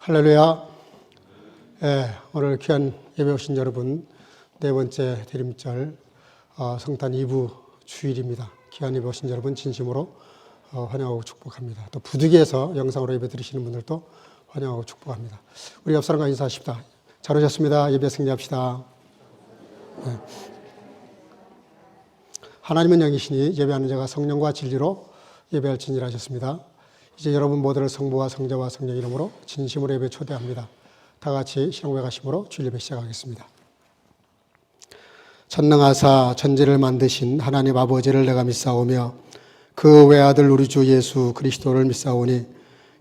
할렐루야. 오늘 귀한 예배 오신 여러분, 네 번째 대림절 성탄 2부 주일입니다. 귀한 예배 오신 여러분 진심으로 환영하고 축복합니다. 또 부득이해서 영상으로 예배 드리시는 분들도 환영하고 축복합니다. 우리 옆 사람과 인사하십시다. 잘 오셨습니다. 예배 승리합시다. 하나님은 영이시니 예배하는 자가 성령과 진리로 예배할지니라 하셨습니다. 이제 여러분 모두를 성부와 성자와 성령 이름으로 진심으로 예배 초대합니다. 다 같이 신앙 고백하심으로 주일 예배 시작하겠습니다. 전능하사 천지를 만드신 하나님 아버지를 내가 믿사오며 그 외아들 우리 주 예수 그리스도를 믿사오니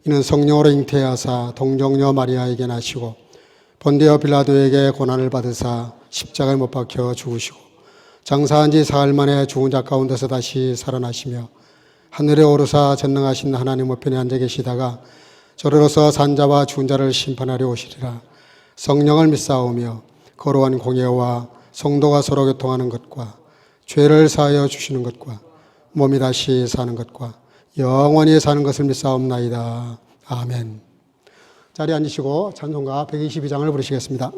이는 성령으로 잉태하사 동정녀 마리아에게 나시고 본디오 빌라도에게 고난을 받으사 십자가에 못 박혀 죽으시고 장사한 지 사흘 만에 죽은 자 가운데서 다시 살아나시며 하늘에 오르사 전능하신 하나님 우편에 앉아 계시다가 저리로서 산자와 죽은 자를 심판하려 오시리라. 성령을 믿사오며 거룩한 공예와 성도가 서로 교통하는 것과 죄를 사하여 주시는 것과 몸이 다시 사는 것과 영원히 사는 것을 믿사옵나이다. 아멘. 자리에 앉으시고 찬송가 122장을 부르시겠습니다.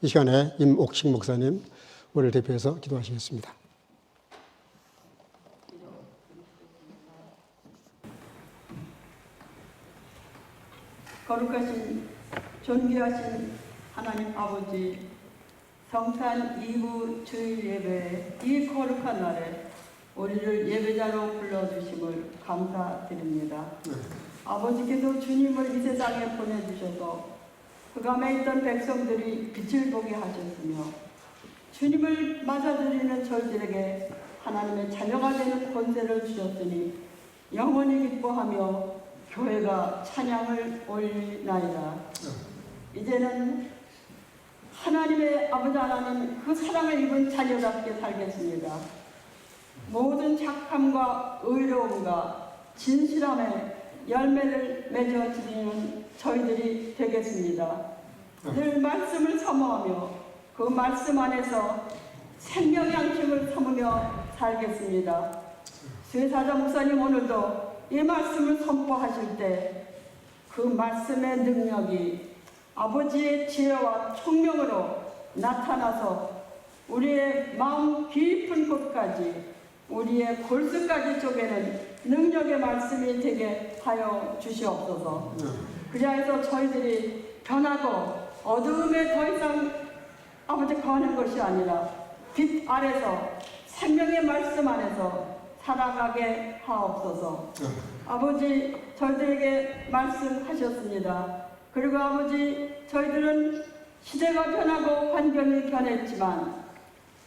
이 시간에 임옥식 목사님 우리를 대표해서 기도하시겠습니다. 거룩하신 존귀하신 하나님 아버지, 성탄 2부 주일 예배 이 거룩한 날에 우리를 예배자로 불러주심을 감사드립니다. 아버지께서 주님을 이 세상에 보내주셔서 흑암에 있던 백성들이 빛을 보게 하셨으며 주님을 맞아들이는 저희들에게 하나님의 자녀가 되는 권세를 주셨으니 영원히 기뻐하며 교회가 찬양을 올리나이다. 이제는 하나님의 아버지 하나님 그 사랑을 입은 자녀답게 살겠습니다. 모든 착함과 의로움과 진실함에 열매를 맺어 드리는 저희들이 되겠습니다. 늘 말씀을 사모하며 그 말씀 안에서 생명의 양식을 삼으며 살겠습니다. 쇠사자 목사님 오늘도 이 말씀을 선포하실 때 그 말씀의 능력이 아버지의 지혜와 총명으로 나타나서 우리의 마음 깊은 곳까지 우리의 골수까지 쪼개는 능력의 말씀이 되게 하여 주시옵소서. 그리하여서 저희들이 변하고 어두움에 더 이상 아버지 거하는 것이 아니라 빛 아래서 생명의 말씀 안에서 살아가게 하옵소서. 아버지 저희들에게 말씀하셨습니다. 그리고 아버지 저희들은 시대가 변하고 환경이 변했지만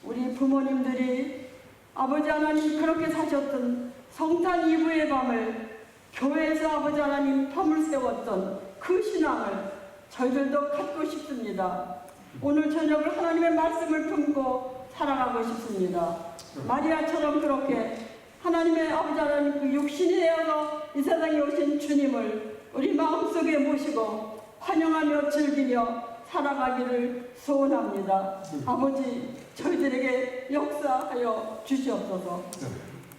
우리 부모님들이 아버지 하나님 그렇게 사셨던 성탄 이브의 밤을 교회에서 아버지 하나님 밤을 세웠던 그 신앙을 저희들도 갖고 싶습니다. 오늘 저녁을 하나님의 말씀을 품고 살아가고 싶습니다. 마리아처럼 그렇게 하나님의 아버지 하나님 그 육신이 되어서 이 세상에 오신 주님을 우리 마음속에 모시고 환영하며 즐기며 살아가기를 소원합니다. 아버지 저희들에게 역사하여 주시옵소서.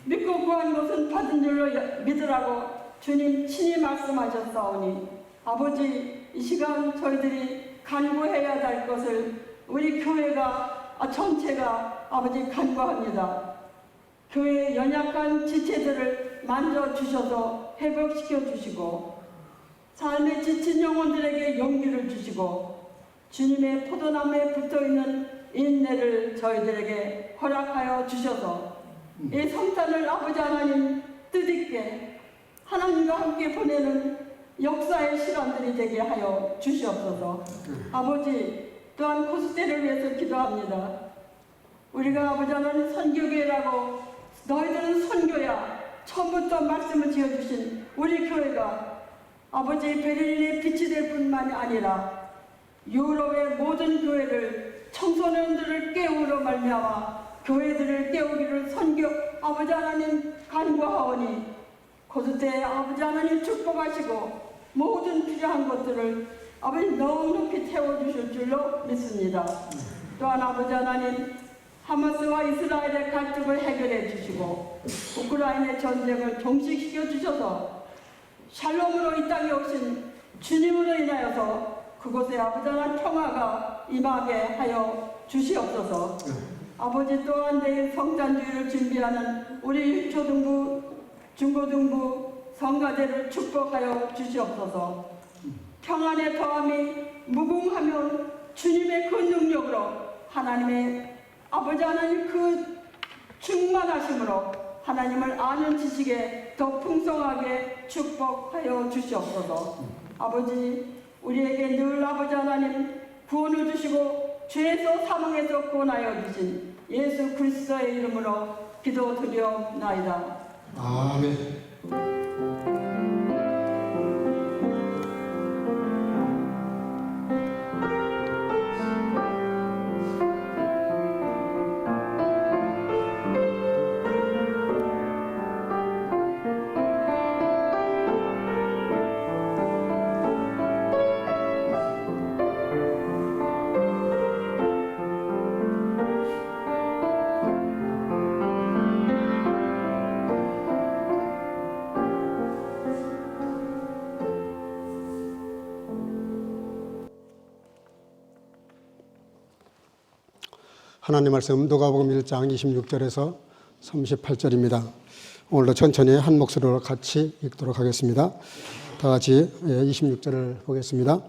믿고 구한 것은 받은 줄로 믿으라고 주님 친히 말씀하셨사오니 아버지 이 시간 저희들이 간구해야 될 것을 우리 교회가 전체가 아버지 간구합니다. 교회의 연약한 지체들을 만져주셔서 회복시켜 주시고 삶에 지친 영혼들에게 용기를 주시고 주님의 포도나무에 붙어있는 인내를 저희들에게 허락하여 주셔서 이 성탄을 아버지 하나님 뜻있게 하나님과 함께 보내는 역사의 시간들이 되게 하여 주시옵소서. 아버지 또한 코스대를 위해서 기도합니다. 우리가 아버지 하나님 선교교회라고 너희들은 선교야 처음부터 말씀을 지어주신 우리 교회가 아버지 베를린의 빛이 될 뿐만이 아니라 유럽의 모든 교회를 청소년들을 깨우러 말미암아 교회들을 깨우기를 선교 아버지 하나님 간구하오니 고스때 아버지 하나님 축복하시고 모든 필요한 것들을 아버지 넉넉히 채워주실 줄로 믿습니다. 또한 아버지 하나님 하마스와 이스라엘의 갈등을 해결해 주시고 우크라이나의 전쟁을 종식시켜 주셔서 샬롬으로 이 땅에 오신 주님으로 인하여서 그곳에 아버지 하나님 평화가 임하게 하여 주시옵소서. 아버지 또한 내일 성탄주의를 준비하는 우리 초등부, 중고등부 성가대를 축복하여 주시옵소서. 평안의 더함이 무궁하면 주님의 그 능력으로 하나님의 아버지 하나님 그 충만하심으로 하나님을 아는 지식에 더 풍성하게 축복하여 주시옵소서. 아버지 우리에게 늘 아버지 하나님 구원을 주시고 죄에서 사망에서 구원하여 주신 예수 그리스도의 이름으로 기도드리옵나이다. 아멘. 하나님 말씀 누가복음 1장 26절에서 38절입니다. 오늘도 천천히 한 목소리로 같이 읽도록 하겠습니다. 다 같이 26절을 보겠습니다.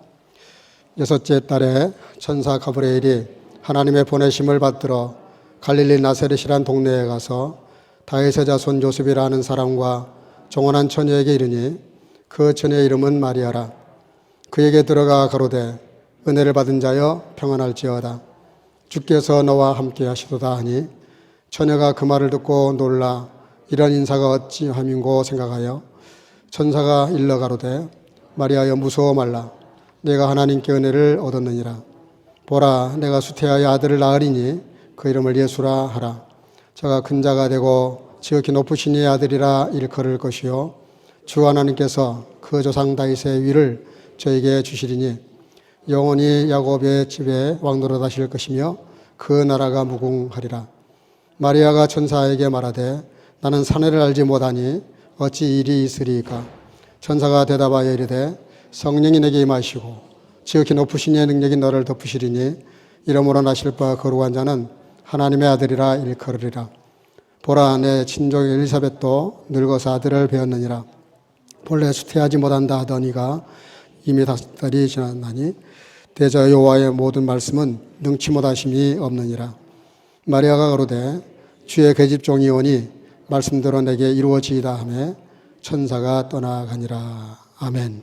여섯째 달에 천사 가브리엘이 하나님의 보내심을 받들어 갈릴리 나사렛이란 동네에 가서 다윗의 자손 요셉이라는 사람과 종원한 처녀에게 이르니 그 처녀의 이름은 마리아라. 그에게 들어가 가로되 은혜를 받은 자여 평안할지어다. 주께서 너와 함께 하시도다 하니 처녀가 그 말을 듣고 놀라 이런 인사가 어찌함인고 생각하여 천사가 일러 가로되 마리아여 무서워 말라. 내가 하나님께 은혜를 얻었느니라. 보라 내가 수태하여 아들을 낳으리니 그 이름을 예수라 하라. 저가 큰 자가 되고 지극히 높으신 이의 아들이라 일컬을 것이요 주 하나님께서 그 조상 다윗의 위를 저에게 주시리니 영원히 야곱의 집에 왕노릇 하실 것이며 그 나라가 무궁하리라. 마리아가 천사에게 말하되 나는 사내를 알지 못하니 어찌 일이 있으리이까. 천사가 대답하여 이르되 성령이 내게 임하시고 지극히 높으신 이의 능력이 너를 덮으시리니 이러므로 나실 바 거룩한 자는 하나님의 아들이라 일컬으리라. 보라 내 친족 엘리사벳도 늙어서 아들을 배었느니라. 본래 수태하지 못한다 하더니가 이미 5달이 지났나니 대저 여호와의 모든 말씀은 능치 못하심이 없느니라. 마리아가 가로되 주의 계집종이 오니 말씀대로 내게 이루어지이다 하매 천사가 떠나가니라. 아멘.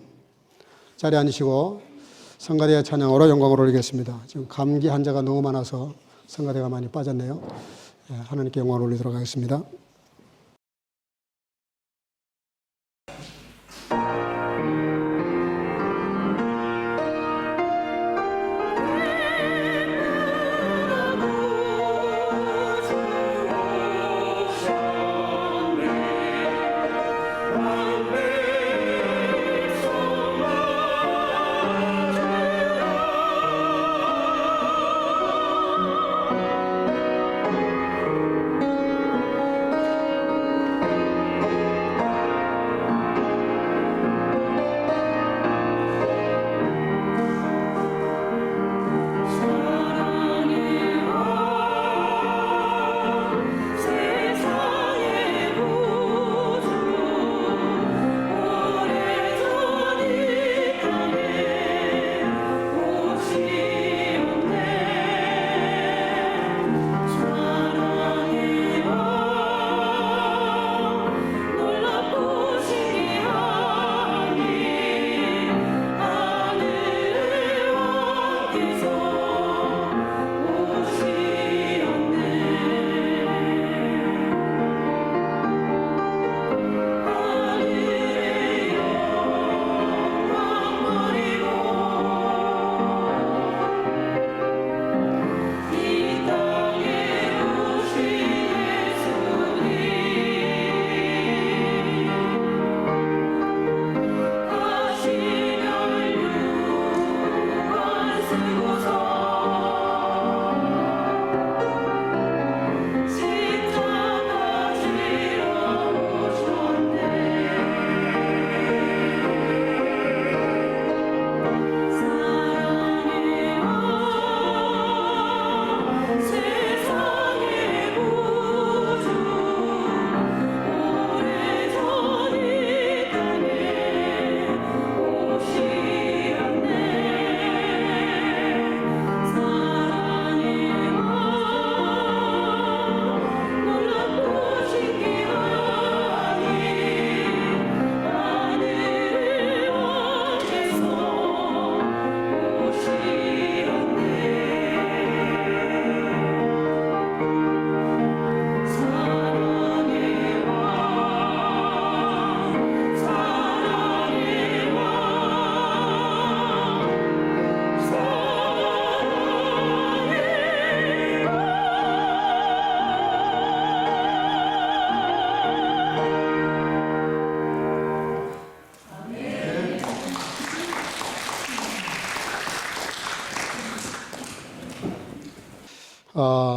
자리에 앉으시고 성가대의 찬양으로 영광을 올리겠습니다. 지금 감기 환자가 너무 많아서 성가대가 많이 빠졌네요. 하나님께 영광을 올리도록 하겠습니다.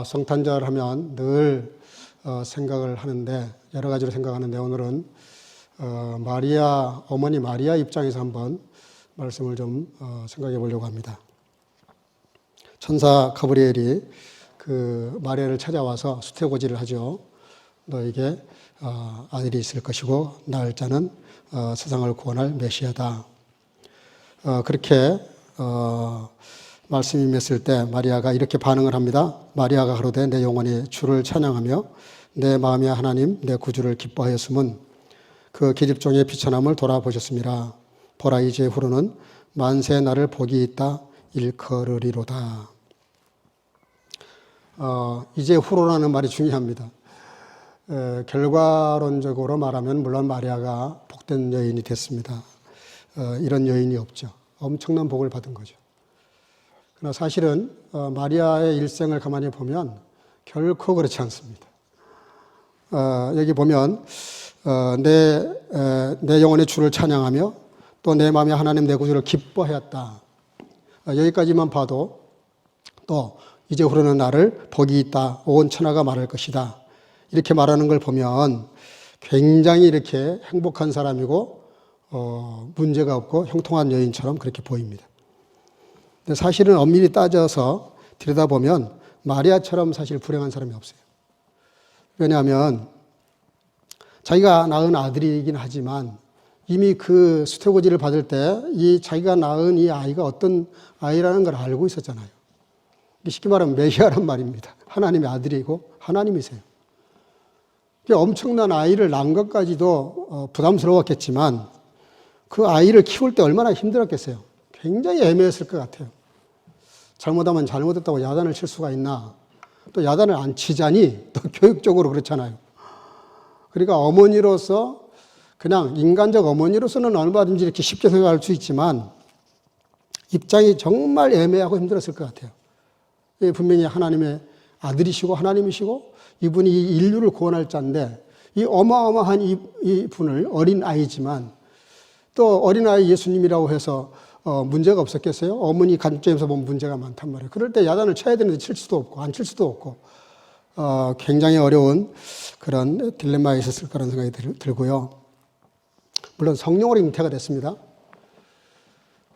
성탄절 하면 늘 생각을 하는데 여러 가지로 생각하는데 오늘은 마리아 어머니 마리아 입장에서 한번 말씀을 좀 생각해 보려고 합니다. 천사 가브리엘이 그 마리아를 찾아와서 수태고지를 하죠. 너에게 아들이 있을 것이고 낳을 자는 세상을 구원할 메시아다. 그렇게 말씀이 임했을 때 마리아가 이렇게 반응을 합니다. 마리아가 가로되 내 영혼이 주를 찬양하며 내 마음이 하나님 내 구주를 기뻐하였음은 그 기집종의 비천함을 돌아보셨습니다. 보라 이제 후로는 만세 나를 복이 있다 일컬으리로다. 이제 후로라는 말이 중요합니다. 결과론적으로 말하면 물론 마리아가 복된 여인이 됐습니다. 이런 여인이 없죠. 엄청난 복을 받은 거죠. 그러나 사실은 마리아의 일생을 가만히 보면 결코 그렇지 않습니다. 여기 보면 내 영혼의 주를 찬양하며 또 내 마음에 하나님 내 구주를 기뻐하였다. 여기까지만 봐도 또 이제 후로는 나를 복이 있다. 온 천하가 말할 것이다. 이렇게 말하는 걸 보면 굉장히 이렇게 행복한 사람이고 문제가 없고 형통한 여인처럼 그렇게 보입니다. 근데 사실은 엄밀히 따져서 들여다보면 마리아처럼 사실 불행한 사람이 없어요. 왜냐하면 자기가 낳은 아들이긴 하지만 이미 그 수태고지를 받을 때 이 자기가 낳은 이 아이가 어떤 아이라는 걸 알고 있었잖아요. 쉽게 말하면 메시아란 말입니다. 하나님의 아들이고 하나님이세요. 엄청난 아이를 낳은 것까지도 부담스러웠겠지만 그 아이를 키울 때 얼마나 힘들었겠어요. 굉장히 애매했을 것 같아요. 잘못하면 잘못했다고 야단을 칠 수가 있나. 또 야단을 안 치자니 또 교육적으로 그렇잖아요. 그러니까 어머니로서 그냥 인간적 어머니로서는 얼마든지 이렇게 쉽게 생각할 수 있지만 입장이 정말 애매하고 힘들었을 것 같아요. 분명히 하나님의 아들이시고 하나님이시고 이분이 이 인류를 구원할 자인데 이 어마어마한 이 분을 어린 아이지만 또 어린아이 예수님이라고 해서 문제가 없었겠어요? 어머니 관점에서 보면 문제가 많단 말이에요. 그럴 때 야단을 쳐야 되는데 칠 수도 없고 안 칠 수도 없고 굉장히 어려운 그런 딜레마에 있었을 거라는 생각이 들고요. 물론 성령으로 잉태가 됐습니다.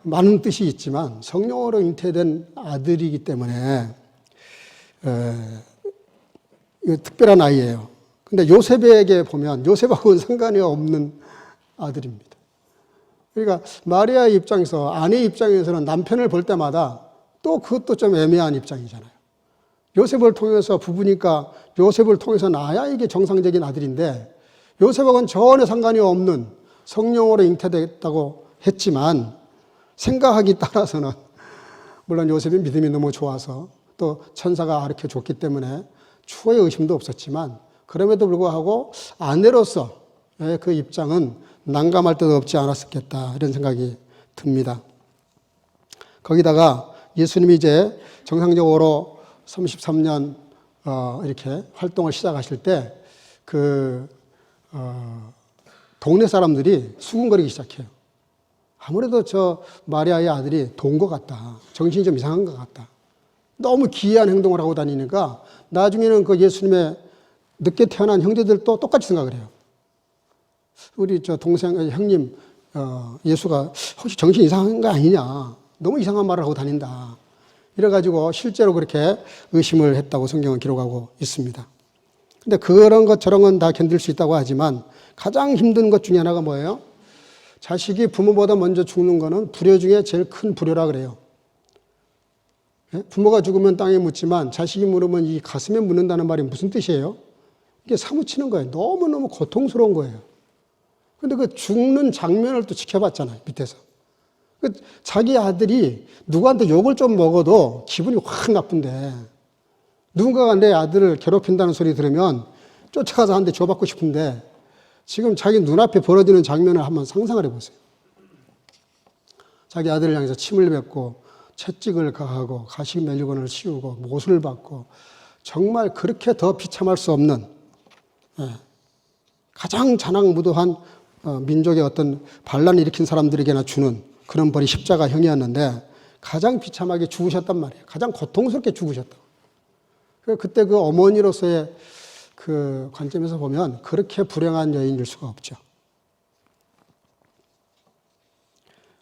많은 뜻이 있지만 성령으로 잉태된 아들이기 때문에 이거 특별한 아이예요. 근데 요셉에게 보면 요셉하고는 상관이 없는 아들입니다. 그러니까 마리아의 입장에서 아내 입장에서는 남편을 볼 때마다 또 그것도 좀 애매한 입장이잖아요. 요셉을 통해서 부부니까 요셉을 통해서 나야 이게 정상적인 아들인데 요셉하고는 전혀 상관이 없는 성령으로 잉태됐다고 했지만 생각하기 따라서는 물론 요셉의 믿음이 너무 좋아서 또 천사가 가르쳐 줬기 때문에 추호의 의심도 없었지만 그럼에도 불구하고 아내로서 그 입장은 난감할 때도 없지 않았겠다 이런 생각이 듭니다. 거기다가 예수님이 이제 정상적으로 33년 이렇게 활동을 시작하실 때 동네 사람들이 수군거리기 시작해요. 아무래도 저 마리아의 아들이 돈 것 같다. 정신이 좀 이상한 것 같다. 너무 기이한 행동을 하고 다니니까 나중에는 그 예수님의 늦게 태어난 형제들도 똑같이 생각을 해요. 우리 저 동생, 형님, 예수가 혹시 정신 이상한 거 아니냐. 너무 이상한 말을 하고 다닌다. 이래가지고 실제로 그렇게 의심을 했다고 성경은 기록하고 있습니다. 근데 그런 것 저런 건 다 견딜 수 있다고 하지만 가장 힘든 것 중에 하나가 뭐예요? 자식이 부모보다 먼저 죽는 거는 불효 중에 제일 큰 불효라 그래요. 부모가 죽으면 땅에 묻지만 자식이 물으면 이 가슴에 묻는다는 말이 무슨 뜻이에요? 이게 사무치는 거예요. 너무너무 고통스러운 거예요. 근데 그 죽는 장면을 또 지켜봤잖아요, 밑에서. 자기 아들이 누구한테 욕을 좀 먹어도 기분이 확 나쁜데 누군가가 내 아들을 괴롭힌다는 소리 들으면 쫓아가서 한 대 줘받고 싶은데 지금 자기 눈앞에 벌어지는 장면을 한번 상상을 해보세요. 자기 아들을 향해서 침을 뱉고 채찍을 가하고 가시 멜리건을 씌우고 못을 받고 정말 그렇게 더 비참할 수 없는 가장 잔악무도한 민족의 어떤 반란을 일으킨 사람들에게나 주는 그런 벌이 십자가형이었는데 가장 비참하게 죽으셨단 말이에요. 가장 고통스럽게 죽으셨다고. 그때 그 어머니로서의 그 관점에서 보면 그렇게 불행한 여인일 수가 없죠.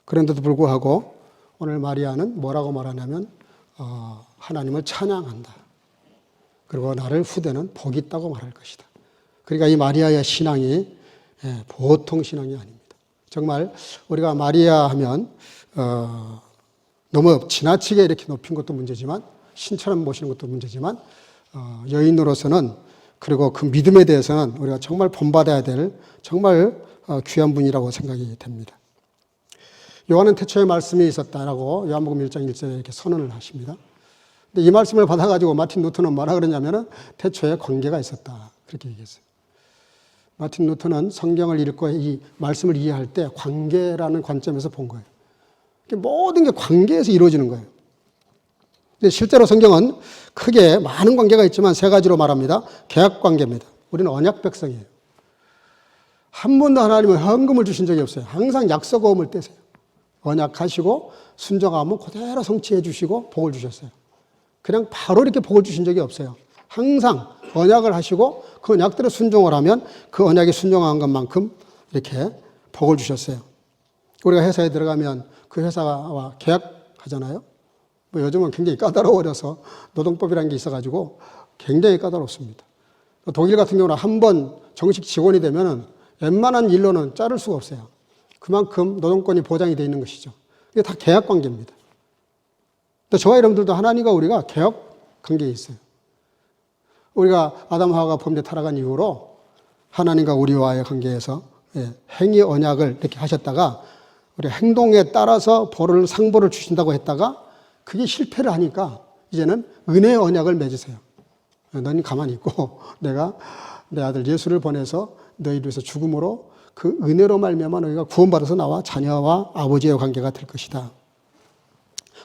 그런데도 불구하고 오늘 마리아는 뭐라고 말하냐면 하나님을 찬양한다. 그리고 나를 후대는 복이 있다고 말할 것이다. 그러니까 이 마리아의 신앙이 보통 신앙이 아닙니다. 정말 우리가 마리아 하면 너무 지나치게 이렇게 높인 것도 문제지만 신처럼 모시는 것도 문제지만 여인으로서는 그리고 그 믿음에 대해서는 우리가 정말 본받아야 될 정말 귀한 분이라고 생각이 됩니다. 요한은 태초에 말씀이 있었다라고 요한복음 1장 1절에 이렇게 선언을 하십니다. 근데 이 말씀을 받아가지고 마틴 루터는 뭐라 그러냐면은 태초에 관계가 있었다. 그렇게 얘기했어요. 마틴 루터는 성경을 읽고 이 말씀을 이해할 때 관계라는 관점에서 본 거예요. 모든 게 관계에서 이루어지는 거예요. 근데 실제로 성경은 크게 많은 관계가 있지만 세 가지로 말합니다. 계약 관계입니다. 우리는 언약 백성이에요. 한 번도 하나님은 헌금을 주신 적이 없어요. 항상 약속어음을 떼세요. 언약하시고 순종하면 그대로 성취해 주시고 복을 주셨어요. 그냥 바로 이렇게 복을 주신 적이 없어요. 항상 언약을 하시고 그 언약대로 순종을 하면 그 언약에 순종한 것만큼 이렇게 복을 주셨어요. 우리가 회사에 들어가면 그 회사와 계약하잖아요. 뭐 요즘은 굉장히 까다로워져서 노동법이라는 게 있어가지고 굉장히 까다롭습니다. 독일 같은 경우는 한 번 정식 직원이 되면은 웬만한 일로는 자를 수가 없어요. 그만큼 노동권이 보장이 되어 있는 것이죠. 이게 다 계약 관계입니다. 또 저와 여러분들도 하나님과 우리가 계약 관계에 있어요. 우리가 아담 하와가 범죄 타락한 이후로 하나님과 우리와의 관계에서 행위 언약을 이렇게 하셨다가 우리 행동에 따라서 상보를 주신다고 했다가 그게 실패를 하니까 이제는 은혜의 언약을 맺으세요. 너는 가만히 있고 내가 내 아들 예수를 보내서 너희를 위해서 죽음으로 그 은혜로 말미암아 너희가 구원받아서 나와 자녀와 아버지의 관계가 될 것이다.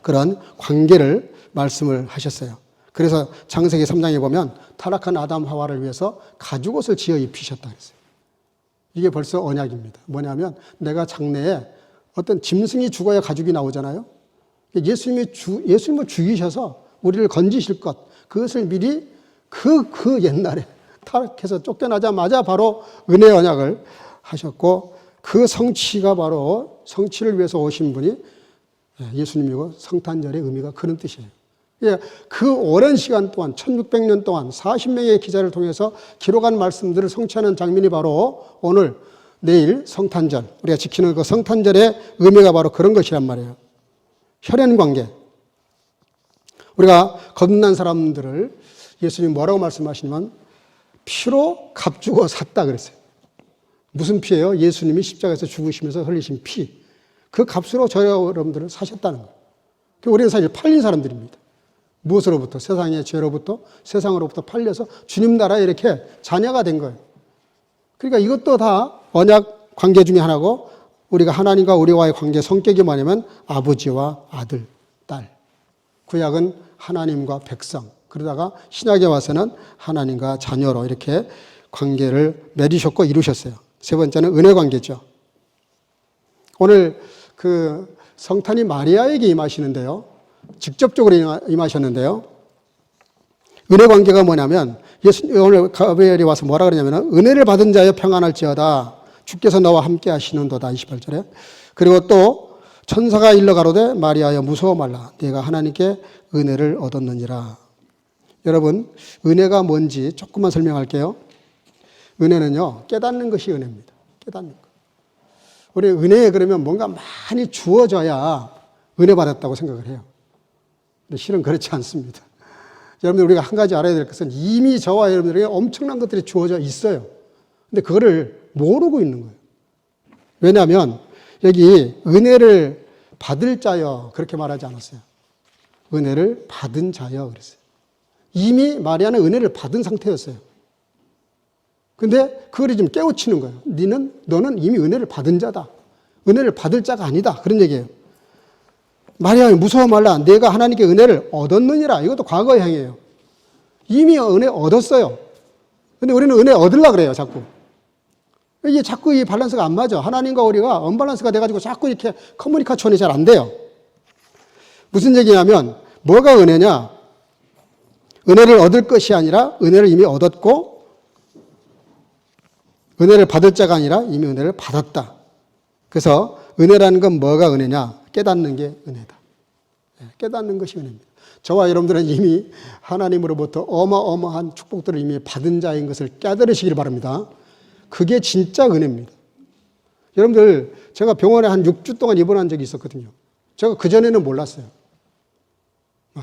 그런 관계를 말씀을 하셨어요. 그래서 창세기 3장에 보면 타락한 아담 하와를 위해서 가죽옷을 지어 입히셨다 그랬어요. 이게 벌써 언약입니다. 뭐냐면 내가 장래에 어떤 짐승이 죽어야 가죽이 나오잖아요. 예수님을 죽이셔서 우리를 건지실 것, 그것을 미리 그 옛날에 타락해서 쫓겨나자마자 바로 은혜의 언약을 하셨고 그 성취가 바로 성취를 위해서 오신 분이 예수님이고 성탄절의 의미가 그런 뜻이에요. 그 오랜 시간 동안 1600년 동안 40명의 기자를 통해서 기록한 말씀들을 성취하는 장면이 바로 오늘 내일 성탄절 우리가 지키는 그 성탄절의 의미가 바로 그런 것이란 말이에요. 혈연관계. 우리가 거듭난 사람들을 예수님이 뭐라고 말씀하시냐면 피로 값주고 샀다 그랬어요. 무슨 피예요? 예수님이 십자가에서 죽으시면서 흘리신 피. 그 값으로 저희 여러분들을 사셨다는 거예요. 우리는 사실 팔린 사람들입니다. 무엇으로부터? 세상의 죄로부터, 세상으로부터 팔려서 주님 나라에 이렇게 자녀가 된 거예요. 그러니까 이것도 다 언약 관계 중에 하나고 우리가 하나님과 우리와의 관계 성격이 뭐냐면 아버지와 아들, 딸. 구약은 하나님과 백성. 그러다가 신약에 와서는 하나님과 자녀로 이렇게 관계를 맺으셨고 이루셨어요. 세 번째는 은혜 관계죠. 오늘 그 성탄이 마리아에게 임하시는데요. 직접적으로 임하셨는데요. 은혜 관계가 뭐냐면 오늘 가브리엘이 와서 뭐라 그러냐면 은혜를 받은 자여 평안할지어다. 주께서 너와 함께 하시는도다. 28절에. 그리고 또 천사가 일러 가로되 마리아여 무서워 말라. 네가 하나님께 은혜를 얻었느니라. 여러분 은혜가 뭔지 조금만 설명할게요. 은혜는요 깨닫는 것이 은혜입니다. 깨닫는 것. 우리 은혜에 그러면 뭔가 많이 주어져야 은혜 받았다고 생각을 해요. 근데 실은 그렇지 않습니다. 여러분들 우리가 한 가지 알아야 될 것은 이미 저와 여러분들에게 엄청난 것들이 주어져 있어요. 근데 그거를 모르고 있는 거예요. 왜냐하면 여기 은혜를 받을 자여 그렇게 말하지 않았어요. 은혜를 받은 자여 그랬어요. 이미 마리아는 은혜를 받은 상태였어요. 근데 그걸 좀 깨우치는 거예요. 너는 이미 은혜를 받은 자다. 은혜를 받을 자가 아니다. 그런 얘기예요. 마리아 무서워 말라. 내가 하나님께 은혜를 얻었느니라. 이것도 과거형이에요. 이미 은혜 얻었어요. 근데 우리는 은혜 얻으려고 그래요. 자꾸. 이게 자꾸 이 밸런스가 안 맞아. 하나님과 우리가 언밸런스가 돼가지고 자꾸 이렇게 커뮤니케이션이 잘 안 돼요. 무슨 얘기냐면 뭐가 은혜냐? 은혜를 얻을 것이 아니라 은혜를 이미 얻었고 은혜를 받을 자가 아니라 이미 은혜를 받았다. 그래서 은혜라는 건 뭐가 은혜냐? 깨닫는 게 은혜다. 깨닫는 것이 은혜입니다. 저와 여러분들은 이미 하나님으로부터 어마어마한 축복들을 이미 받은 자인 것을 깨달으시길 바랍니다. 그게 진짜 은혜입니다. 여러분들 제가 병원에 한 6주 동안 입원한 적이 있었거든요. 제가 그전에는 몰랐어요.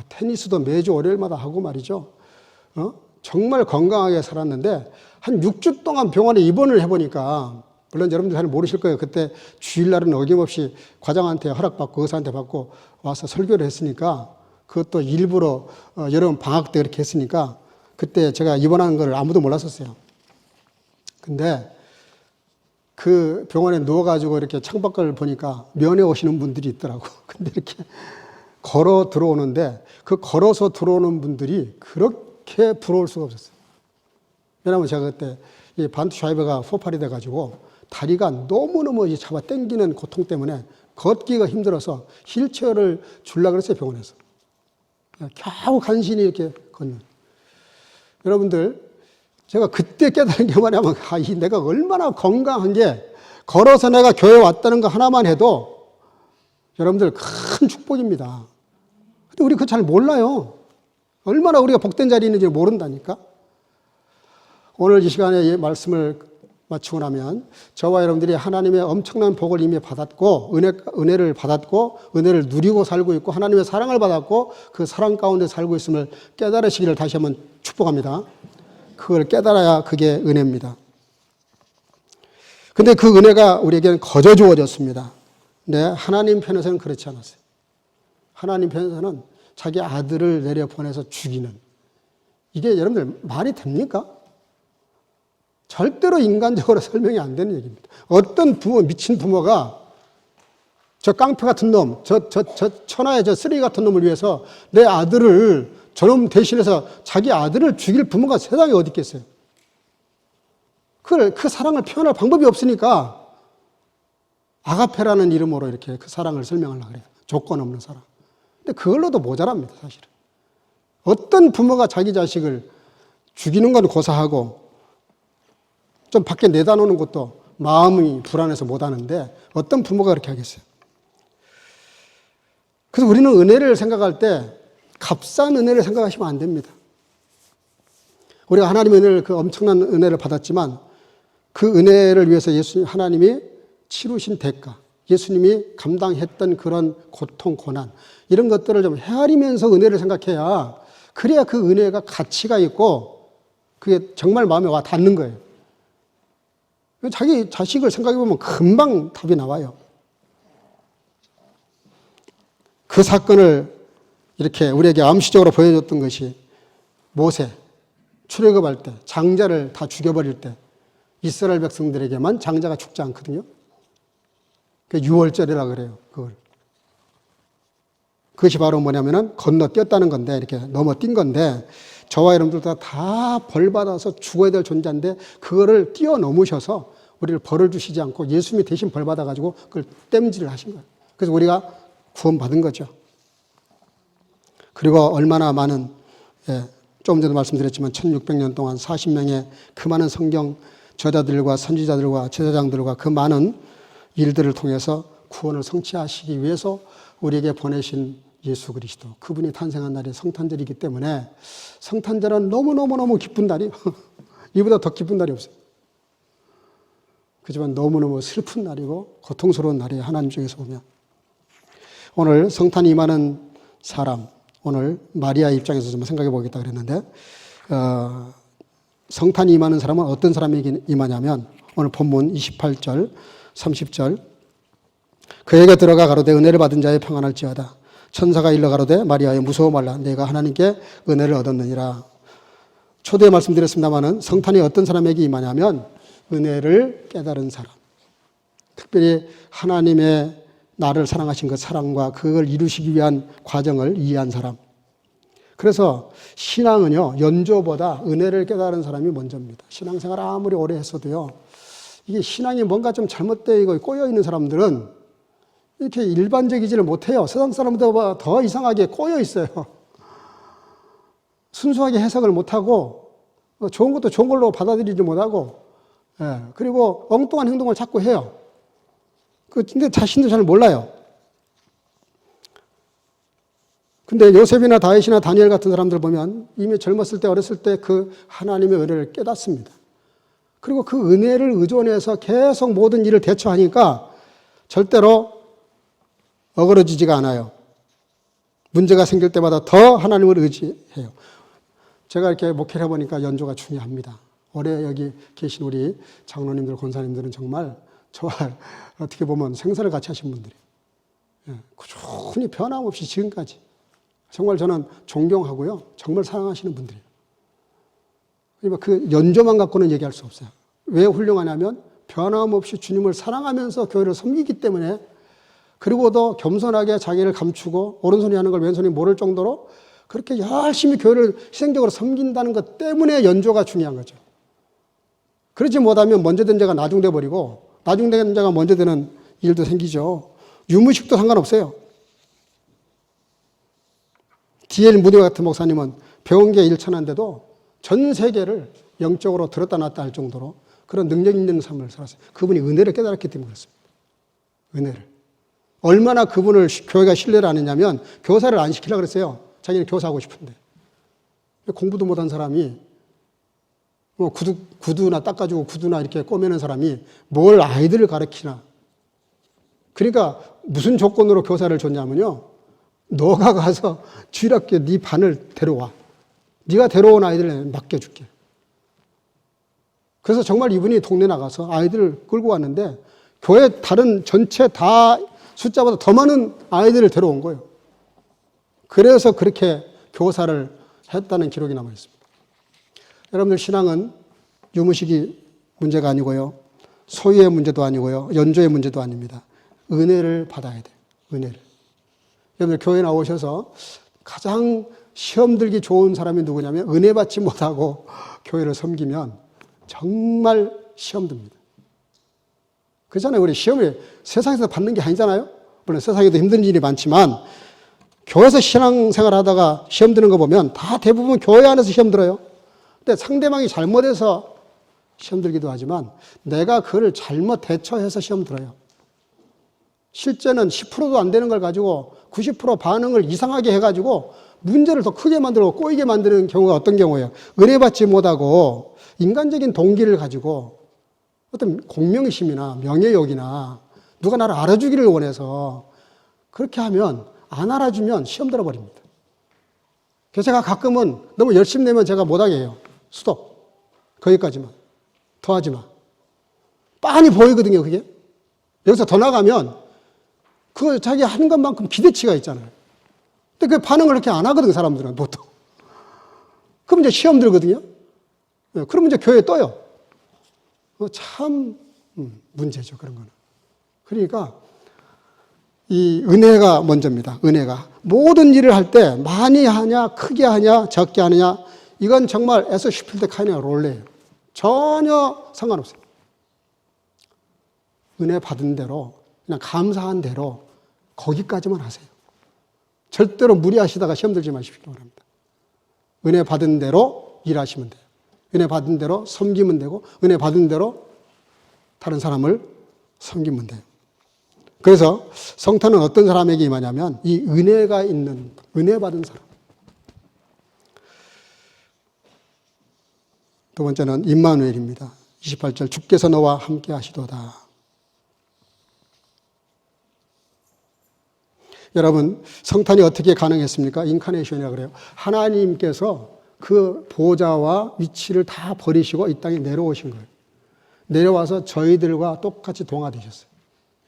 테니스도 매주 월요일마다 하고 말이죠. 정말 건강하게 살았는데 한 6주 동안 병원에 입원을 해보니까, 물론 여러분들 잘 모르실 거예요. 그때 주일날은 어김없이 과장한테 허락받고 의사한테 받고 와서 설교를 했으니까, 그것도 일부러 여러분 방학 때 그렇게 했으니까 그때 제가 입원한 걸 아무도 몰랐었어요. 근데 그 병원에 누워가지고 이렇게 창밖을 보니까 면회 오시는 분들이 있더라고. 근데 이렇게 걸어 들어오는데 그 걸어서 들어오는 분들이 그렇게 부러울 수가 없었어요. 왜냐하면 제가 그때 이 반투샤이버가 포팔이 돼가지고 다리가 너무너무 잡아 당기는 고통 때문에 걷기가 힘들어서 휠체어를 주려고 그랬어요, 병원에서. 겨우 간신히 이렇게 걷는. 여러분들, 제가 그때 깨달은 게 뭐냐면, 내가 얼마나 건강한 게, 걸어서 내가 교회 왔다는 거 하나만 해도 여러분들 큰 축복입니다. 근데 우리 그거 잘 몰라요. 얼마나 우리가 복된 자리에 있는지 모른다니까. 오늘 이 시간에 말씀을 마치고 나면 저와 여러분들이 하나님의 엄청난 복을 이미 받았고, 은혜를 받았고, 은혜를 누리고 살고 있고, 하나님의 사랑을 받았고, 그 사랑 가운데 살고 있음을 깨달으시기를 다시 한번 축복합니다. 그걸 깨달아야 그게 은혜입니다. 근데 그 은혜가 우리에게는 거저 주어졌습니다. 근데 하나님 편에서는 그렇지 않았어요. 하나님 편에서는 자기 아들을 내려보내서 죽이는, 이게 여러분들 말이 됩니까? 절대로 인간적으로 설명이 안 되는 얘기입니다. 어떤 부모, 미친 부모가 저 깡패 같은 놈, 저 천하의 저 쓰레기 같은 놈을 위해서 내 아들을, 저놈 대신해서 자기 아들을 죽일 부모가 세상에 어디 있겠어요? 그 사랑을 표현할 방법이 없으니까 아가페라는 이름으로 이렇게 그 사랑을 설명하려고 그래요. 조건 없는 사랑. 근데 그걸로도 모자랍니다, 사실은. 어떤 부모가 자기 자식을 죽이는 건 고사하고 좀 밖에 내다 놓는 것도 마음이 불안해서 못하는데 어떤 부모가 그렇게 하겠어요? 그래서 우리는 은혜를 생각할 때 값싼 은혜를 생각하시면 안 됩니다. 우리가 하나님의 은혜를, 그 엄청난 은혜를 받았지만 그 은혜를 위해서 예수님, 하나님이 치루신 대가, 예수님이 감당했던 그런 고통, 고난, 이런 것들을 좀 헤아리면서 은혜를 생각해야, 그래야 그 은혜가 가치가 있고 그게 정말 마음에 와 닿는 거예요. 자기 자식을 생각해보면 금방 답이 나와요. 그 사건을 이렇게 우리에게 암시적으로 보여줬던 것이 모세, 출애굽할 때, 장자를 다 죽여버릴 때 이스라엘 백성들에게만 장자가 죽지 않거든요. 그 유월절이라고 그래요, 그걸. 그것이 바로 뭐냐면은 건너뛰었다는 건데, 이렇게 넘어뛴 건데, 저와 여러분들 다 벌받아서 죽어야 될 존재인데, 그거를 뛰어넘으셔서 우리를 벌을 주시지 않고 예수님이 대신 벌받아가지고 그걸 땜질을 하신 거예요. 그래서 우리가 구원받은 거죠. 그리고 얼마나 많은, 조금 전에 말씀드렸지만 1600년 동안 40명의 그 많은 성경 저자들과 선지자들과 제사장들과 그 많은 일들을 통해서 구원을 성취하시기 위해서 우리에게 보내신 예수 그리스도, 그분이 탄생한 날이 성탄절이기 때문에 성탄절은 너무너무너무 기쁜 날이에요. 이보다 더 기쁜 날이 없어요. 그렇지만 너무너무 슬픈 날이고 고통스러운 날이에요, 하나님 쪽에서 보면. 오늘 성탄이 임하는 사람, 오늘 마리아 입장에서 좀 생각해 보겠다 그랬는데, 성탄이 임하는 사람은 어떤 사람에게 임하냐면, 오늘 본문 28절, 30절, 그에게 들어가 가로되 은혜를 받은 자의 평안할지어다. 천사가 일러 가로되 마리아여 무서워 말라. 내가 하나님께 은혜를 얻었느니라. 초대에 말씀드렸습니다마는 성탄이 어떤 사람에게 임하냐면 은혜를 깨달은 사람, 특별히 하나님의 나를 사랑하신 그 사랑과 그걸 이루시기 위한 과정을 이해한 사람. 그래서 신앙은요, 연조보다 은혜를 깨달은 사람이 먼저입니다. 신앙생활 아무리 오래 했어도요, 이게 신앙이 뭔가 좀 잘못되고 꼬여있는 사람들은 이렇게 일반적이지를 못해요. 세상 사람들보다 더 이상하게 꼬여있어요. 순수하게 해석을 못하고, 좋은 것도 좋은 걸로 받아들이지 못하고, 그리고 엉뚱한 행동을 자꾸 해요. 근데 자신도 잘 몰라요. 근데 요셉이나 다윗이나 다니엘 같은 사람들 보면 이미 젊었을 때, 어렸을 때 그 하나님의 은혜를 깨닫습니다. 그리고 그 은혜를 의존해서 계속 모든 일을 대처하니까 절대로 어그러지지가 않아요. 문제가 생길 때마다 더 하나님을 의지해요. 제가 이렇게 목회를 해보니까 연조가 중요합니다. 올해 여기 계신 우리 장로님들, 권사님들은 정말 어떻게 보면 생사를 같이 하신 분들이에요. 꾸준히 변함없이 지금까지. 정말 저는 존경하고요. 정말 사랑하시는 분들이에요. 그러니까 그 연조만 갖고는 얘기할 수 없어요. 왜 훌륭하냐면 변함없이 주님을 사랑하면서 교회를 섬기기 때문에, 그리고도 겸손하게 자기를 감추고 오른손이 하는 걸 왼손이 모를 정도로 그렇게 열심히 교회를 희생적으로 섬긴다는 것 때문에 연조가 중요한 거죠. 그렇지 못하면 먼저 된 자가 나중돼 버리고 나중된 자가 먼저 되는 일도 생기죠. 유무식도 상관없어요. D.L. 무디 같은 목사님은 배운 게 일천한데도 전 세계를 영적으로 들었다 놨다 할 정도로 그런 능력 있는 삶을 살았어요. 그분이 은혜를 깨달았기 때문에 그렇습니다. 은혜를. 얼마나 그분을 교회가 신뢰를 안 했냐면 교사를 안 시키려고 그랬어요. 자기는 교사하고 싶은데. 공부도 못한 사람이 구두나 닦아주고 구두나 이렇게 꼬매는 사람이 뭘 아이들을 가르치나. 그러니까 무슨 조건으로 교사를 줬냐면요. 너가 가서 주일학교에 네 반을 데려와. 네가 데려온 아이들을 맡겨줄게. 그래서 정말 이분이 동네 나가서 아이들을 끌고 왔는데 교회 다른 전체 다 숫자보다 더 많은 아이들을 데려온 거예요. 그래서 그렇게 교사를 했다는 기록이 남아 있습니다. 여러분들 신앙은 유무식이 문제가 아니고요. 소유의 문제도 아니고요. 연조의 문제도 아닙니다. 은혜를 받아야 돼요. 은혜를. 여러분들 교회 나오셔서 가장 시험 들기 좋은 사람이 누구냐면 은혜 받지 못하고 교회를 섬기면 정말 시험 듭니다. 그렇잖아요. 우리 시험을 세상에서 받는 게 아니잖아요. 물론 세상에도 힘든 일이 많지만 교회에서 신앙생활 하다가 시험 드는 거 보면 다 대부분 교회 안에서 시험 들어요. 근데 상대방이 잘못해서 시험 들기도 하지만 내가 그걸 잘못 대처해서 시험 들어요. 실제는 10%도 안 되는 걸 가지고 90% 반응을 이상하게 해가지고 문제를 더 크게 만들고 꼬이게 만드는 경우가 어떤 경우예요? 은혜 받지 못하고 인간적인 동기를 가지고 어떤 공명심이나 명예욕이나 누가 나를 알아주기를 원해서 그렇게 하면 안 알아주면 시험 들어버립니다. 그래서 제가 가끔은 너무 열심히 내면 제가 못하게 해요. 스톱. 거기까지만. 더 하지 마. 빤히 보이거든요, 그게. 여기서 더 나가면 그거 자기 하는 것만큼 기대치가 있잖아요. 근데 그 반응을 그렇게 안 하거든요, 사람들은 보통. 그럼 이제 시험 들거든요. 그러면 이제 교회에 떠요. 참 문제죠, 그런 거는. 그러니까 이 은혜가 먼저입니다. 은혜가. 모든 일을 할 때 많이 하냐, 크게 하냐, 적게 하느냐, 이건 정말 에서시필드 카이나 롤레예요. 전혀 상관없어요. 은혜 받은 대로, 그냥 감사한 대로 거기까지만 하세요. 절대로 무리하시다가 시험 들지 마십시오. 바랍니다. 은혜 받은 대로 일하시면 돼요. 은혜 받은 대로 섬기면 되고, 은혜 받은 대로 다른 사람을 섬기면 돼요. 그래서 성탄은 어떤 사람에게 임하냐면 이 은혜가 있는, 은혜 받은 사람. 두 번째는 임마누엘입니다. 28절 주께서 너와 함께 하시도다. 여러분, 성탄이 어떻게 가능했습니까? 인카네이션이라고 그래요. 하나님께서 그 보좌와 위치를 다 버리시고 이 땅에 내려오신 거예요. 내려와서 저희들과 똑같이 동화되셨어요.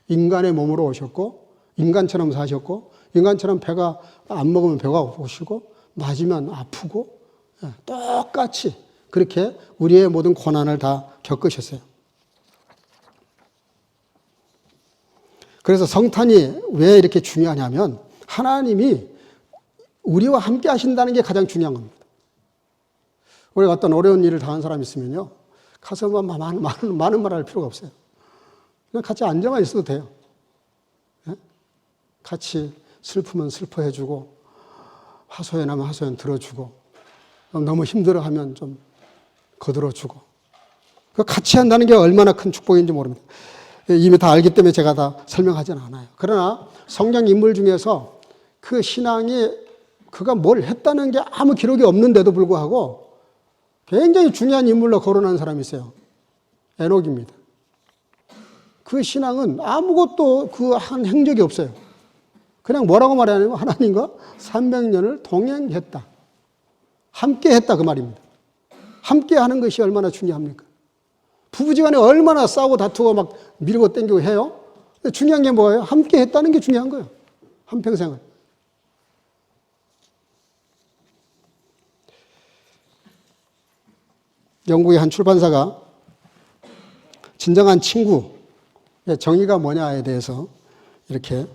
인간의 몸으로 오셨고, 인간처럼 사셨고, 인간처럼 배가 안 먹으면 배가 고프시고, 맞으면 아프고, 똑같이 그렇게 우리의 모든 고난을 다 겪으셨어요. 그래서 성탄이 왜 이렇게 중요하냐면 하나님이 우리와 함께 하신다는 게 가장 중요한 겁니다. 우리가 어떤 어려운 일을 당한 사람이 있으면요, 가서 많은 말 할 필요가 없어요. 그냥 같이 앉아만 있어도 돼요. 네? 같이 슬프면 슬퍼해주고, 하소연하면 하소연 들어주고, 너무 힘들어하면 좀 거들어주고. 같이 한다는 게 얼마나 큰 축복인지 모릅니다. 이미 다 알기 때문에 제가 다 설명하지는 않아요. 그러나 성경 인물 중에서 그 신앙이 그가 뭘 했다는 게 아무 기록이 없는데도 불구하고 굉장히 중요한 인물로 거론한 사람이 있어요. 에녹입니다. 그 신앙은 아무것도 그 한 행적이 없어요. 그냥 뭐라고 말하냐면 하나님과 300년을 동행했다. 함께 했다 그 말입니다. 함께 하는 것이 얼마나 중요합니까? 부부지간에 얼마나 싸우고 다투고 막 밀고 땡기고 해요? 근데 중요한 게 뭐예요? 함께 했다는 게 중요한 거예요. 한평생을. 영국의 한 출판사가 진정한 친구의 정의가 뭐냐에 대해서 이렇게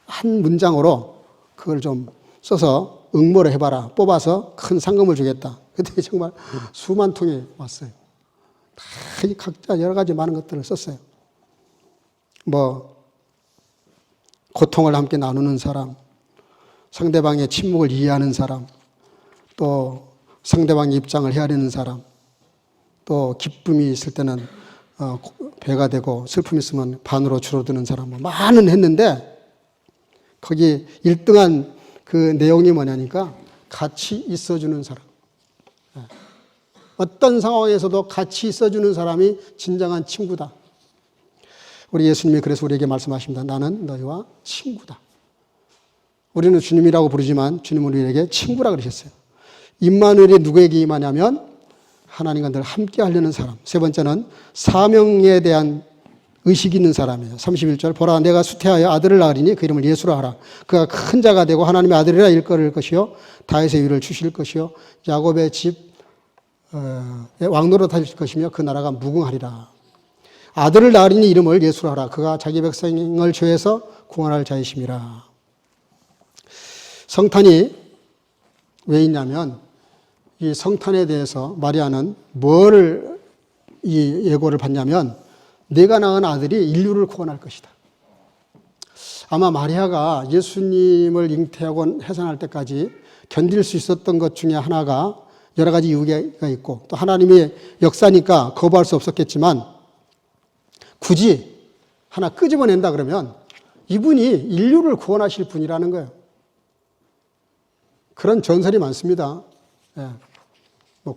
한 문장으로 그걸 좀 써서 응모를 해봐라. 뽑아서 큰 상금을 주겠다. 그때 정말 수만 통이 왔어요. 다 각자 여러 가지 많은 것들을 썼어요. 고통을 함께 나누는 사람, 상대방의 침묵을 이해하는 사람, 또 상대방의 입장을 헤아리는 사람, 또 기쁨이 있을 때는 배가 되고 슬픔이 있으면 반으로 줄어드는 사람, 많은 했는데 거기 1등한 그 내용이 뭐냐니까 같이 있어주는 사람. 어떤 상황에서도 같이 있어주는 사람이 진정한 친구다. 우리 예수님이 그래서 우리에게 말씀하십니다. 나는 너희와 친구다. 우리는 주님이라고 부르지만 주님은 우리에게 친구라 그러셨어요. 임마누엘이 누구에게 임하냐면 하나님과 늘 함께 하려는 사람. 세 번째는 사명에 대한 의식이 있는 사람이에요. 31절 보라 내가 수태하여 아들을 낳으리니 그 이름을 예수라 하라. 그가 큰 자가 되고 하나님의 아들이라 일컬을 것이요 다윗의 위를 주실 것이요 야곱의 집 왕노릇 하실 것이며 그 나라가 무궁하리라. 아들을 낳으리니 이름을 예수라 하라. 그가 자기 백성을 죄에서 구원할 자이심이라. 성탄이 왜 있냐면 이 성탄에 대해서 마리아는 뭐를 이 예고를 받냐면 내가 낳은 아들이 인류를 구원할 것이다. 아마 마리아가 예수님을 잉태하고 해산할 때까지 견딜 수 있었던 것 중에 하나가 여러 가지 이유가 있고 또 하나님의 역사니까 거부할 수 없었겠지만 굳이 하나 끄집어낸다 그러면 이분이 인류를 구원하실 분이라는 거예요. 그런 전설이 많습니다. 예.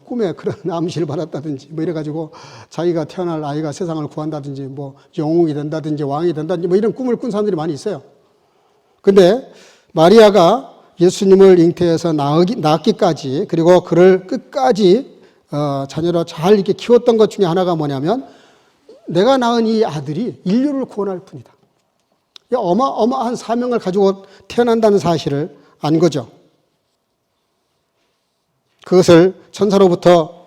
꿈에 그런 암시를 받았다든지 이래가지고 자기가 태어날 아이가 세상을 구한다든지 영웅이 된다든지 왕이 된다든지 이런 꿈을 꾼 사람들이 많이 있어요. 근데 마리아가 예수님을 잉태해서 낳기까지 그리고 그를 끝까지 자녀로 잘 이렇게 키웠던 것 중에 하나가 뭐냐면 내가 낳은 이 아들이 인류를 구원할 뿐이다. 어마어마한 사명을 가지고 태어난다는 사실을 안 거죠. 그것을 천사로부터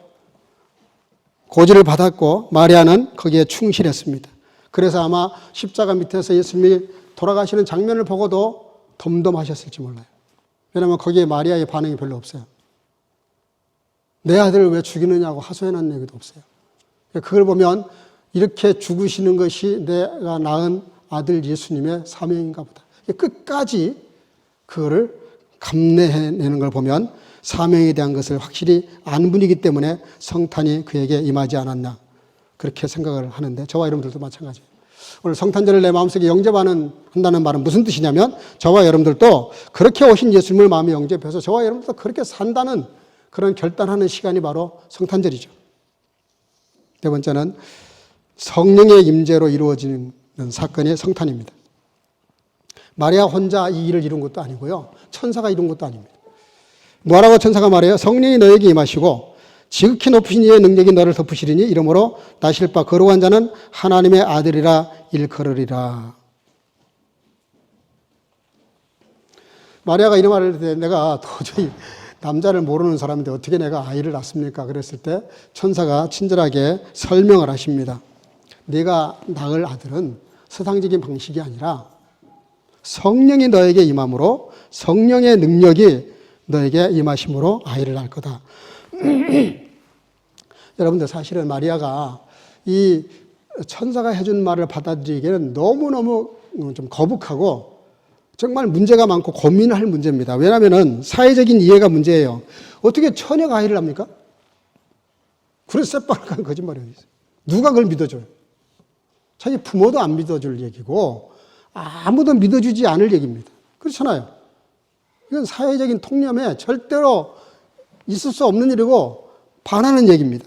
고지를 받았고 마리아는 거기에 충실했습니다. 그래서 아마 십자가 밑에서 예수님이 돌아가시는 장면을 보고도 덤덤하셨을지 몰라요. 왜냐하면 거기에 마리아의 반응이 별로 없어요. 내 아들을 왜 죽이느냐고 하소연한 얘기도 없어요. 그걸 보면 이렇게 죽으시는 것이 내가 낳은 아들 예수님의 사명인가 보다. 끝까지 그거를 감내해내는 걸 보면 사명에 대한 것을 확실히 아는 분이기 때문에 성탄이 그에게 임하지 않았나 그렇게 생각을 하는데 저와 여러분들도 마찬가지예요. 오늘 성탄절을 내 마음속에 영접한다는 말은 무슨 뜻이냐면 저와 여러분들도 그렇게 오신 예수님을 마음에 영접해서 저와 여러분들도 그렇게 산다는 그런 결단하는 시간이 바로 성탄절이죠. 네 번째는 성령의 임재로 이루어지는 사건이 성탄입니다. 마리아 혼자 이 일을 이룬 것도 아니고요. 천사가 이룬 것도 아닙니다. 뭐라고 천사가 말해요? 성령이 너에게 임하시고 지극히 높으신 이의 능력이 너를 덮으시리니 이러므로 나실 바 거룩한 자는 하나님의 아들이라 일컬으리라. 마리아가 이런 말을 할 때 내가 도저히 남자를 모르는 사람인데 어떻게 내가 아이를 낳습니까? 그랬을 때 천사가 친절하게 설명을 하십니다. 네가 낳을 아들은 세상적인 방식이 아니라 성령이 너에게 임함으로 성령의 능력이 너에게 임하심으로 아이를 낳을 거다. 여러분들 사실은 마리아가 이 천사가 해준 말을 받아들이기에는 너무너무 좀 거북하고 정말 문제가 많고 고민할 문제입니다. 왜냐하면 사회적인 이해가 문제예요. 어떻게 처녀가 아이를 낳습니까? 그래서 새빨간 거짓말이 어디 있어요. 누가 그걸 믿어줘요? 자기 부모도 안 믿어줄 얘기고 아무도 믿어주지 않을 얘기입니다. 그렇잖아요. 이건 사회적인 통념에 절대로 있을 수 없는 일이고 반하는 얘기입니다.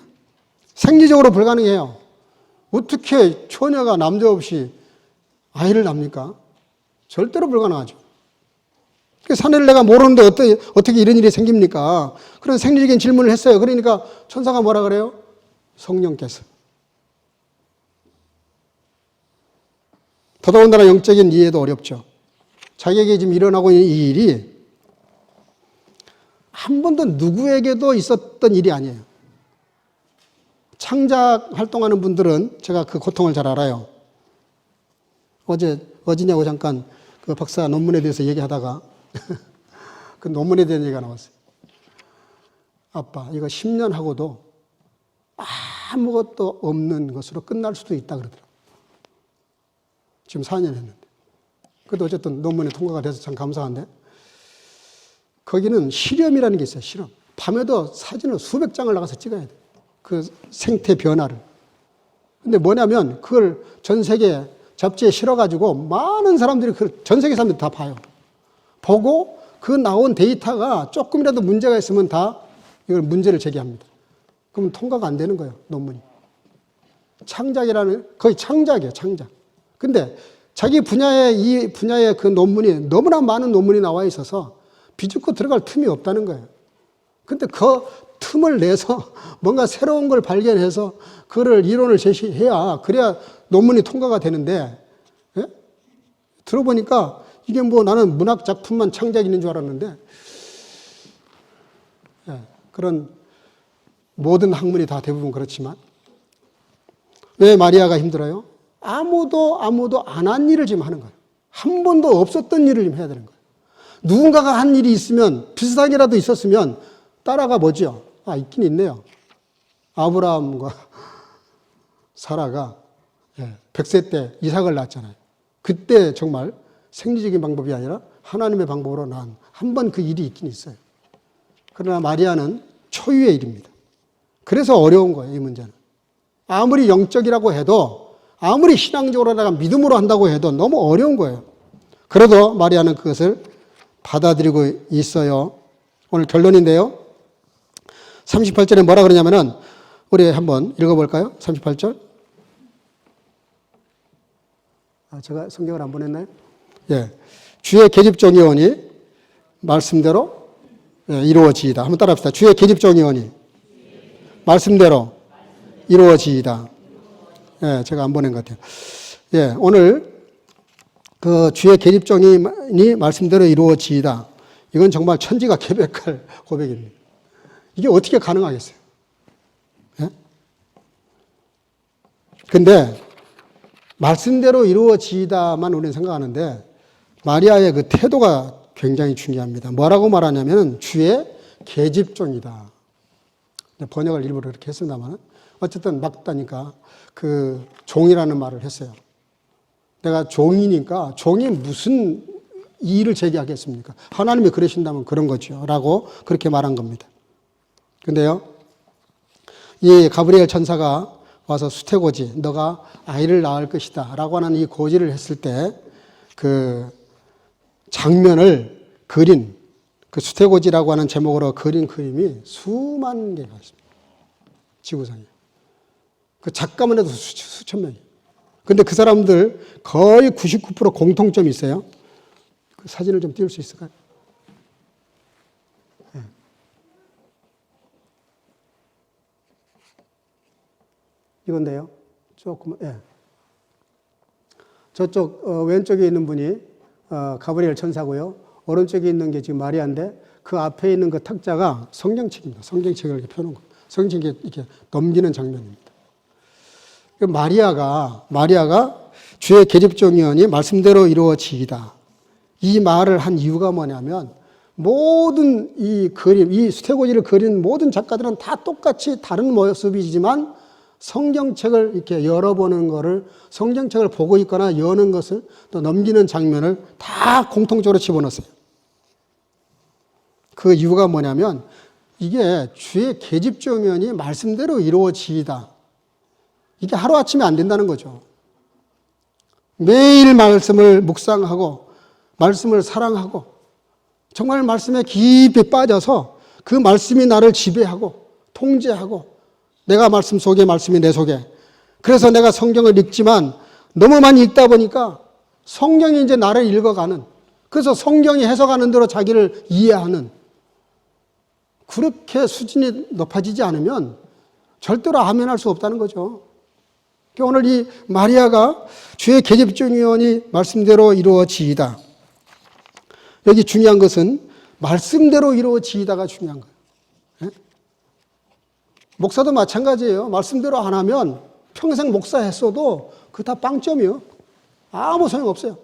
생리적으로 불가능해요. 어떻게 처녀가 남자 없이 아이를 낳습니까? 절대로 불가능하죠. 산해를 내가 모르는데 어떻게 이런 일이 생깁니까? 그런 생리적인 질문을 했어요. 그러니까 천사가 뭐라 그래요? 성령께서. 더더군다나 영적인 이해도 어렵죠. 자기에게 지금 일어나고 있는 이 일이 한 번도 누구에게도 있었던 일이 아니에요. 창작 활동하는 분들은 제가 그 고통을 잘 알아요. 어제냐고 잠깐 그 박사 논문에 대해서 얘기하다가 그 논문에 대한 얘기가 나왔어요. 아빠, 이거 10년 하고도 아무것도 없는 것으로 끝날 수도 있다 그러더라고요. 지금 4년 했는데. 그래도 어쨌든 논문이 통과가 돼서 참 감사한데, 거기는 실험이라는 게 있어요, 실험. 밤에도 사진을 수백 장을 나가서 찍어야 돼. 그 생태 변화를. 근데 뭐냐면, 그걸 전 세계 잡지에 실어가지고 많은 사람들이, 전 세계 사람들이 다 봐요. 보고 그 나온 데이터가 조금이라도 문제가 있으면 다 이걸 문제를 제기합니다. 그러면 통과가 안 되는 거예요, 논문이. 창작이라는, 거의 창작이에요, 창작. 근데 자기 이 분야의 그 논문이 너무나 많은 논문이 나와 있어서 비집고 들어갈 틈이 없다는 거예요. 근데 그 틈을 내서 뭔가 새로운 걸 발견해서 그거를 이론을 제시해야, 그래야 논문이 통과가 되는데, 예? 들어보니까 이게 뭐 나는 문학 작품만 창작이 있는 줄 알았는데, 예, 그런 모든 학문이 다 대부분 그렇지만, 왜 마리아가 힘들어요? 아무도 안 한 일을 지금 하는 거예요. 한 번도 없었던 일을 지금 해야 되는 거예요. 누군가가 한 일이 있으면, 비슷하게라도 있었으면 따라가 보죠. 있긴 있네요. 아브라함과 사라가 100세 때 이삭을 낳았잖아요. 그때 정말 생리적인 방법이 아니라 하나님의 방법으로 낳은 한 번 그 일이 있긴 있어요. 그러나 마리아는 초유의 일입니다. 그래서 어려운 거예요, 이 문제는. 아무리 영적이라고 해도, 아무리 신앙적으로다가 믿음으로 한다고 해도 너무 어려운 거예요. 그래도 마리아는 그것을 받아들이고 있어요. 오늘 결론인데요. 38절에 뭐라 그러냐면은, 우리 한번 읽어볼까요? 38절. 제가 성경을 안 보냈나요? 예. 주의 계집종이오니 말씀대로 이루어지이다. 한번 따라합시다. 주의 계집종이오니 말씀대로 이루어지이다. 예, 제가 안 보낸 것 같아요. 예, 오늘 그 주의 계집종이 말씀대로 이루어지이다. 이건 정말 천지가 개백할 고백입니다. 이게 어떻게 가능하겠어요? 예? 근데 말씀대로 이루어지이다만 우리는 생각하는데, 마리아의 그 태도가 굉장히 중요합니다. 뭐라고 말하냐면 주의 계집종이다. 번역을 일부러 이렇게 했습니다만, 어쨌든 맞다니까 그 종이라는 말을 했어요. 내가 종이니까 종이 무슨 이의를 제기하겠습니까? 하나님이 그러신다면 그런 거죠. 라고 그렇게 말한 겁니다. 근데요, 이 가브리엘 천사가 와서 수태고지, 너가 아이를 낳을 것이다 라고 하는 이 고지를 했을 때 그 장면을 그린, 그 수태고지라고 하는 제목으로 그린 그림이 수만 개가 있습니다. 지구상에. 그 작가만 해도 수천 명이에요. 근데 그 사람들 거의 99% 공통점이 있어요. 그 사진을 좀 띄울 수 있을까요? 네. 이건데요. 조금, 예. 저쪽 왼쪽에 있는 분이 가브리엘 천사고요. 오른쪽에 있는 게 지금 마리아인데, 그 앞에 있는 그 탁자가 성경책입니다. 성경책을 이렇게 펴놓은 거. 성경책에 이렇게 넘기는 장면입니다. 마리아가 주의 계집종이오니 말씀대로 이루어지이다. 이 말을 한 이유가 뭐냐면, 모든 이 그림, 이 수태고지를 그린 모든 작가들은 다 똑같이 다른 모습이지만 성경책을 이렇게 열어보는 거를, 성경책을 보고 있거나 여는 것을 또 넘기는 장면을 다 공통적으로 집어넣었어요. 그 이유가 뭐냐면, 이게 주의 계집종이오니 말씀대로 이루어지이다. 이게 하루아침에 안 된다는 거죠. 매일 말씀을 묵상하고 말씀을 사랑하고 정말 말씀에 깊이 빠져서 그 말씀이 나를 지배하고 통제하고, 내가 말씀 속에, 말씀이 내 속에. 그래서 내가 성경을 읽지만 너무 많이 읽다 보니까 성경이 이제 나를 읽어가는, 그래서 성경이 해석하는 대로 자기를 이해하는, 그렇게 수준이 높아지지 않으면 절대로 아멘할 수 없다는 거죠. 오늘 이 마리아가 주의 계집종이오니 말씀대로 이루어지이다. 여기 중요한 것은 말씀대로 이루어지이다가 중요한 거예요. 예? 목사도 마찬가지예요. 말씀대로 안 하면 평생 목사했어도 그거 다 빵점이요. 아무 소용없어요.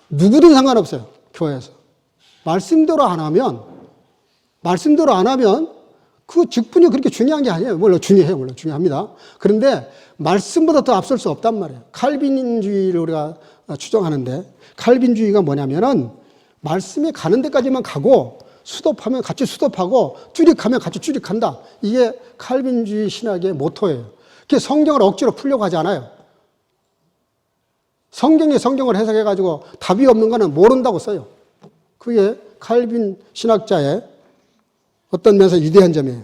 누구든 상관없어요. 교회에서. 말씀대로 안 하면 그 직분이 그렇게 중요한 게 아니에요. 물론 중요해요. 물론 중요합니다. 그런데 말씀보다 더 앞설 수 없단 말이에요. 칼빈주의를 우리가 추정하는데, 칼빈주의가 뭐냐면은 말씀이 가는 데까지만 가고 수도하면 같이 수도하고 쭈릭하면 같이 쭈릭한다. 이게 칼빈주의 신학의 모토예요. 그게 성경을 억지로 풀려고 하지 않아요. 성경을 해석해가지고 답이 없는 거는 모른다고 써요. 그게 칼빈 신학자의 어떤 면에서 위대한 점이에요.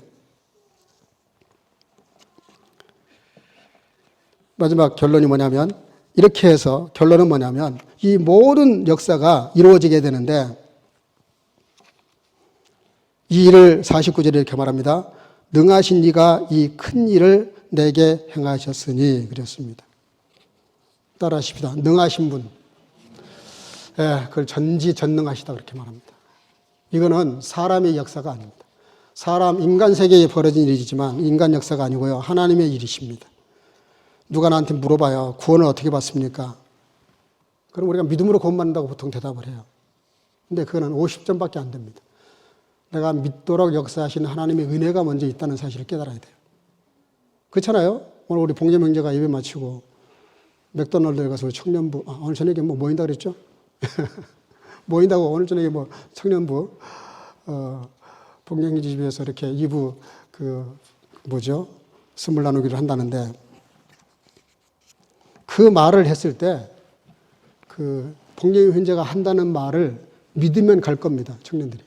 마지막 결론이 뭐냐면, 이렇게 해서 결론은 뭐냐면, 이 모든 역사가 이루어지게 되는데, 이 일을 49절에 이렇게 말합니다. 능하신 이가 이 큰 일을 내게 행하셨으니 그랬습니다. 따라하십시다. 능하신 분. 예, 그걸 전지전능하시다 그렇게 말합니다. 이거는 사람의 역사가 아닙니다. 인간 세계에 벌어진 일이지만 인간 역사가 아니고요. 하나님의 일이십니다. 누가 나한테 물어봐요. 구원을 어떻게 받습니까? 그럼 우리가 믿음으로 구원받는다고 보통 대답을 해요. 근데 그거는 50점밖에 안 됩니다. 내가 믿도록 역사하시는 하나님의 은혜가 먼저 있다는 사실을 깨달아야 돼요. 그렇잖아요? 오늘 우리 봉재 명제가 예배 마치고 맥도날드에 가서 우리 청년부, 오늘 저녁에 뭐 모인다 그랬죠? 모인다고 오늘 저녁에 뭐 청년부, 봉경기 집에서 이렇게 2부 선물 나누기를 한다는데, 그 말을 했을 때, 봉경기 현재가 한다는 말을 믿으면 갈 겁니다, 청년들이.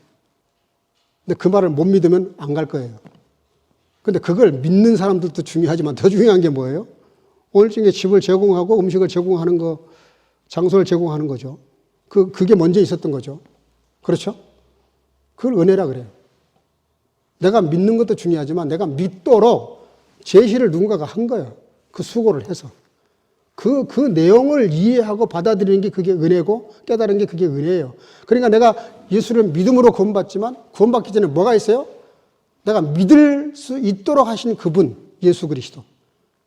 근데 그 말을 못 믿으면 안 갈 거예요. 근데 그걸 믿는 사람들도 중요하지만 더 중요한 게 뭐예요? 오늘 중에 집을 제공하고 음식을 제공하는 거, 장소를 제공하는 거죠. 그게 먼저 있었던 거죠. 그렇죠? 그걸 은혜라 그래요. 내가 믿는 것도 중요하지만 내가 믿도록 제시를 누군가가 한 거예요. 그 수고를 해서. 그 내용을 이해하고 받아들이는 게 그게 은혜고, 깨달은 게 그게 은혜예요. 그러니까 내가 예수를 믿음으로 구원받지만, 구원받기 전에 뭐가 있어요? 내가 믿을 수 있도록 하신 그분, 예수 그리스도.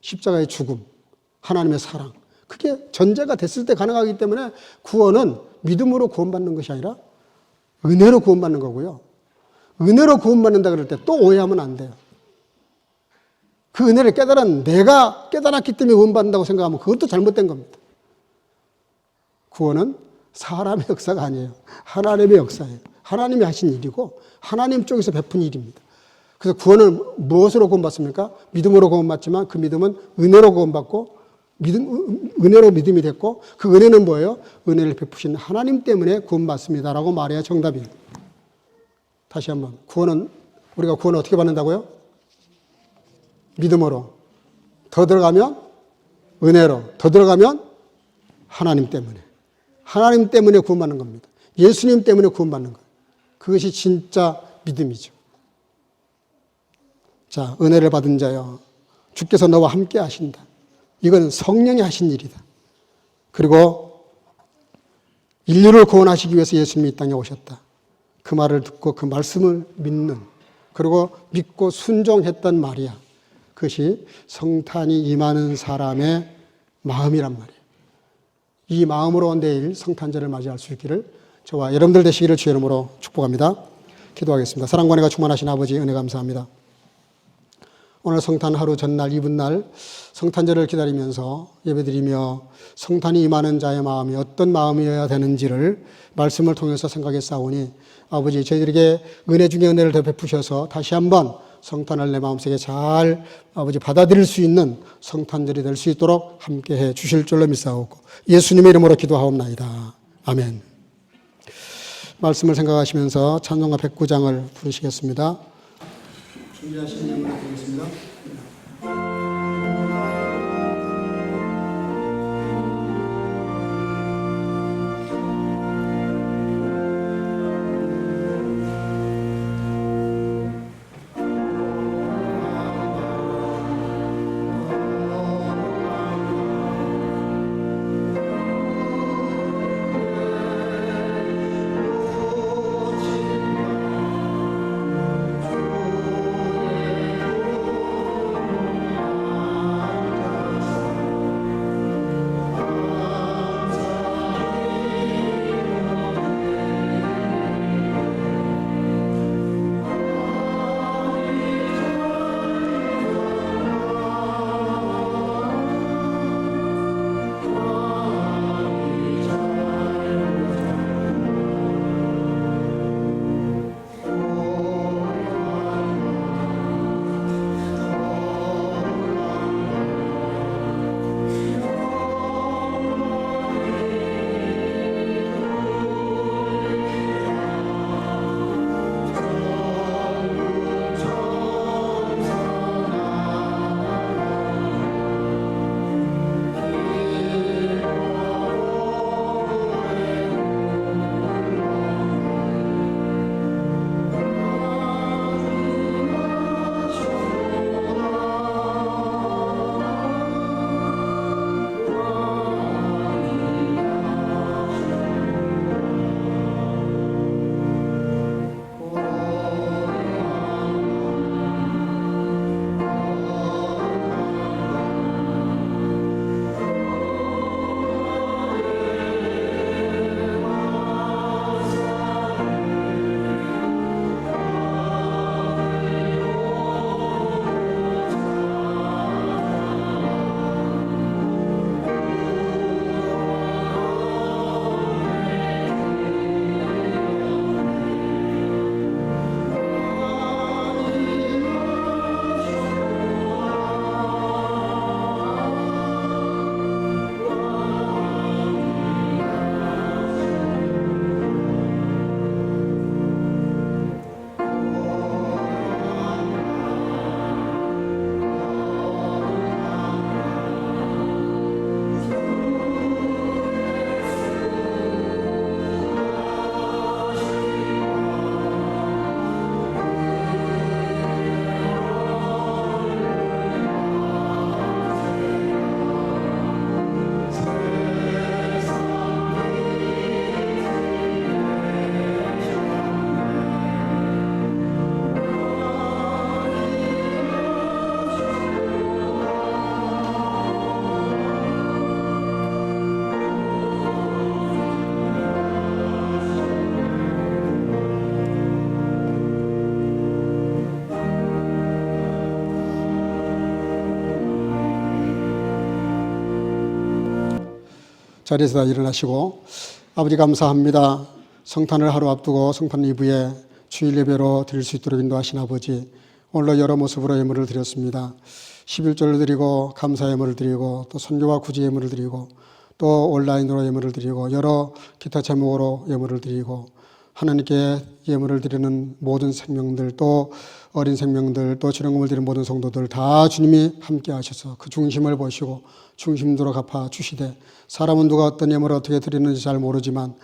십자가의 죽음, 하나님의 사랑. 그게 전제가 됐을 때 가능하기 때문에 구원은 믿음으로 구원받는 것이 아니라 은혜로 구원받는 거고요. 은혜로 구원받는다 그럴 때 또 오해하면 안 돼요. 그 은혜를 내가 깨달았기 때문에 구원받는다고 생각하면 그것도 잘못된 겁니다. 구원은 사람의 역사가 아니에요. 하나님의 역사예요. 하나님이 하신 일이고 하나님 쪽에서 베푼 일입니다. 그래서 구원을 무엇으로 구원받습니까? 믿음으로 구원받지만 그 믿음은 은혜로 구원받고, 은혜로 믿음이 됐고, 그 은혜는 뭐예요? 은혜를 베푸신 하나님 때문에 구원받습니다라고 말해야 정답이에요. 다시 한번, 우리가 구원을 어떻게 받는다고요? 믿음으로. 더 들어가면 은혜로. 더 들어가면 하나님 때문에. 하나님 때문에 구원받는 겁니다. 예수님 때문에 구원받는 거예요. 그것이 진짜 믿음이죠. 자, 은혜를 받은 자여, 주께서 너와 함께 하신다. 이건 성령이 하신 일이다. 그리고 인류를 구원하시기 위해서 예수님이 이 땅에 오셨다. 그 말을 듣고 그 말씀을 믿는, 그리고 믿고 순종했던 마리아. 그것이 성탄이 임하는 사람의 마음이란 말이에요. 이 마음으로 내일 성탄절을 맞이할 수 있기를 저와 여러분들 되시기를 주의 이름으로 축복합니다. 기도하겠습니다. 사랑과 은혜가 충만하신 아버지, 은혜 감사합니다. 오늘 성탄 하루 전날 이브날 성탄절을 기다리면서 예배드리며 성탄이 임하는 자의 마음이 어떤 마음이어야 되는지를 말씀을 통해서 생각해 싸우니, 아버지, 저희들에게 은혜 중에 은혜를 더 베푸셔서 다시 한번 성탄을 내 마음속에 잘 아버지 받아들일 수 있는 성탄절이 될 수 있도록 함께해 주실 줄로 믿사오고 예수님의 이름으로 기도하옵나이다. 아멘. 말씀을 생각하시면서 찬송가 109장을 부르시겠습니다. 준비하신 예물을 드리겠습니다. 자리에서 일어나시고 아버지 감사합니다. 성탄을 하루 앞두고 성탄 이브에 주일 예배로 드릴 수 있도록 인도하신 아버지, 오늘도 여러 모습으로 예물을 드렸습니다. 11조를 드리고 감사 예물을 드리고 또 선교와 구제 예물을 드리고 또 온라인으로 예물을 드리고 여러 기타 제목으로 예물을 드리고 하나님께 예물을 드리는 모든 생명들, 또 어린 생명들, 또 지령금을 드리는 모든 성도들 다 주님이 함께 하셔서 그 중심을 보시고 중심대로 갚아 주시되, 사람은 누가 어떤 예물을 어떻게 드리는지 잘 모르지만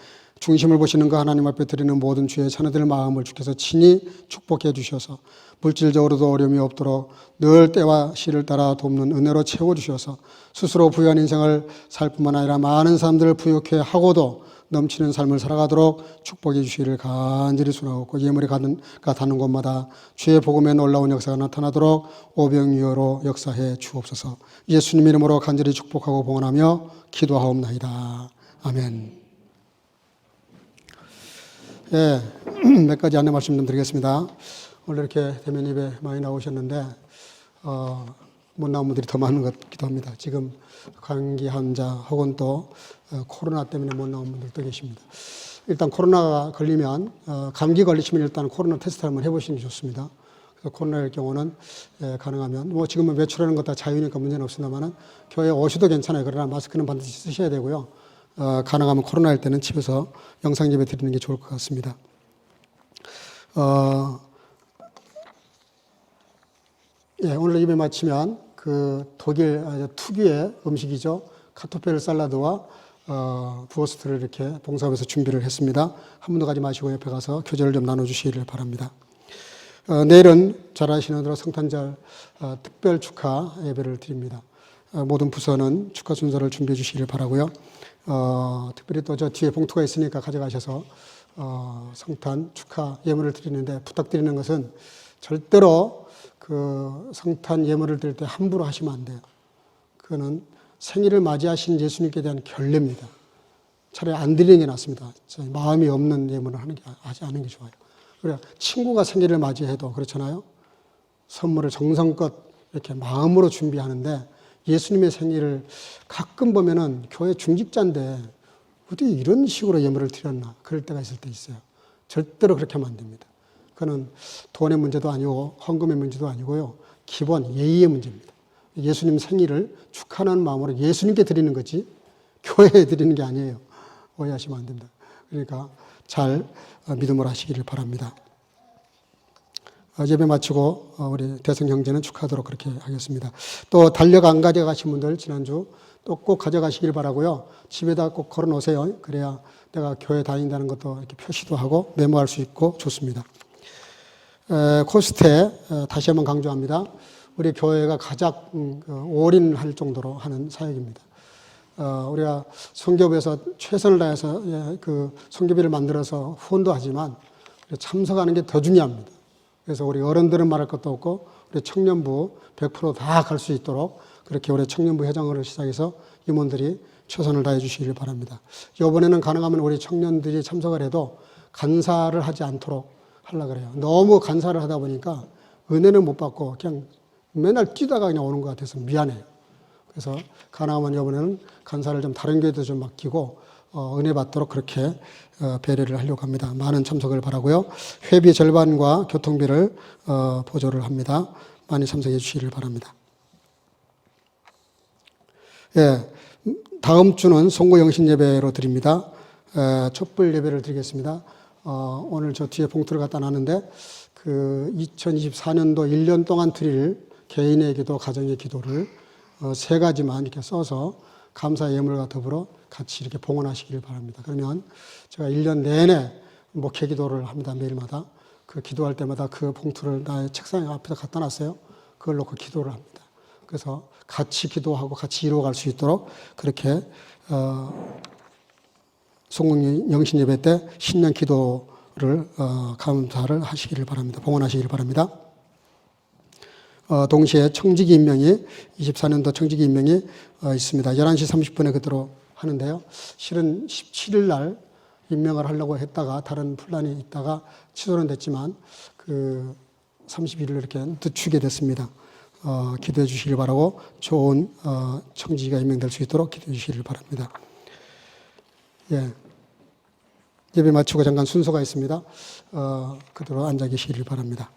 중심을 보시는 그 하나님 앞에 드리는 모든 주의 자녀들 마음을 주께서 친히 축복해 주셔서 물질적으로도 어려움이 없도록 늘 때와 시를 따라 돕는 은혜로 채워주셔서 스스로 부유한 인생을 살 뿐만 아니라 많은 사람들을 부유케 하고도 넘치는 삶을 살아가도록 축복해 주시기를 간절히 소원하고, 예물이 닿는 곳마다 주의 복음에 놀라운 역사가 나타나도록 오병이어로 역사해 주옵소서. 예수님 이름으로 간절히 축복하고 봉헌하며 기도하옵나이다. 아멘. 예, 몇 가지 안내 말씀 좀 드리겠습니다. 오늘 이렇게 대면 예배 많이 나오셨는데 못 나온 분들이 더 많은 것 같기도 합니다. 지금 감기 환자 혹은 또 코로나 때문에 못 나온 분들도 계십니다. 일단 코로나가 걸리면 감기 걸리시면 일단 코로나 테스트 한번 해보시는 게 좋습니다. 그래서 코로나일 경우는 가능하면 뭐 지금은 외출하는 것 다 자유니까 문제는 없습니다만은 교회 오셔도 괜찮아요. 그러나 마스크는 반드시 쓰셔야 되고요. 가능하면 코로나일 때는 집에서 영상 예배 드리는 게 좋을 것 같습니다. 예, 오늘 예배 마치면 그 독일 특유의 음식이죠. 카토펠 샐러드와 부어스트를 이렇게 봉사하면서 준비를 했습니다. 한 분도 가지 마시고 옆에 가서 교제를 좀 나눠주시기를 바랍니다. 내일은 잘 아시는 대로 성탄절 특별 축하 예배를 드립니다. 모든 부서는 축하 순서를 준비해 주시기를 바라고요. 특별히 또 저 뒤에 봉투가 있으니까 가져가셔서 성탄 축하 예물을 드리는데 부탁드리는 것은 절대로 그 성탄 예물을 드릴 때 함부로 하시면 안 돼요. 그거는 생일을 맞이하신 예수님께 대한 결례입니다. 차라리 안 드리는 게 낫습니다. 마음이 없는 예물을 하지 않는 게 좋아요. 그래, 친구가 생일을 맞이해도 그렇잖아요. 선물을 정성껏 이렇게 마음으로 준비하는데, 예수님의 생일을 가끔 보면은 교회 중직자인데 어떻게 이런 식으로 예물을 드렸나 그럴 때가 있을 때 있어요. 절대로 그렇게 하면 안 됩니다. 그거는 돈의 문제도 아니고 헌금의 문제도 아니고요. 기본 예의의 문제입니다. 예수님 생일을 축하하는 마음으로 예수님께 드리는 거지 교회에 드리는 게 아니에요. 오해하시면 안 됩니다. 그러니까 잘 믿음으로 하시기를 바랍니다. 예배 마치고 우리 대성 형제는 축하하도록 그렇게 하겠습니다. 또 달력 안 가져가신 분들 지난주 또 꼭 가져가시길 바라고요. 집에다 꼭 걸어 놓으세요. 그래야 내가 교회 다닌다는 것도 이렇게 표시도 하고 메모할 수 있고 좋습니다. 코스테 다시 한번 강조합니다. 우리 교회가 가장 올인할 정도로 하는 사역입니다. 우리가 선교부에서 최선을 다해서 그 선교비를 만들어서 후원도 하지만 참석하는 게 더 중요합니다. 그래서 우리 어른들은 말할 것도 없고 우리 청년부 100% 다 갈 수 있도록 그렇게 우리 청년부 회장을 시작해서 임원들이 최선을 다해 주시기를 바랍니다. 이번에는 가능하면 우리 청년들이 참석을 해도 간사를 하지 않도록 하려고 그래요. 너무 간사를 하다 보니까 은혜는 못 받고 그냥 맨날 뛰다가 그냥 오는 것 같아서 미안해요. 그래서 가능하면 이번에는 간사를 좀 다른 교회도 좀 맡기고 은혜 받도록 그렇게 배려를 하려고 합니다. 많은 참석을 바라고요. 회비 절반과 교통비를 보조를 합니다. 많이 참석해 주시기를 바랍니다. 예, 다음 주는 송구 영신 예배로 드립니다. 촛불 예배를 드리겠습니다. 오늘 저 뒤에 봉투를 갖다 놨는데 그 2024년도 1년 동안 드릴 개인의 기도, 가정의 기도를 세 가지만 이렇게 써서 감사 예물과 더불어 같이 이렇게 봉헌하시기를 바랍니다. 그러면 제가 1년 내내 목회 기도를 합니다. 매일마다. 그 기도할 때마다 그 봉투를 나의 책상 앞에다 갖다 놨어요. 그걸 놓고 기도를 합니다. 그래서 같이 기도하고 같이 이루어갈 수 있도록 그렇게 송국 영신 예배 때 신년 기도를 감사를 하시기를 바랍니다. 봉헌하시기를 바랍니다. 동시에 청지기 임명이 24년도 청지기 임명이 있습니다. 11시 30분에 그대로 하는데요. 실은 17일 날 임명을 하려고 했다가 다른 플랜이 있다가 취소는 됐지만 그 31일 이렇게 늦추게 됐습니다. 기도해 주시길 바라고 좋은 청지기가 임명될 수 있도록 기도해 주시길 바랍니다. 예. 예배 마치고 잠깐 순서가 있습니다. 그대로 앉아 계시길 바랍니다.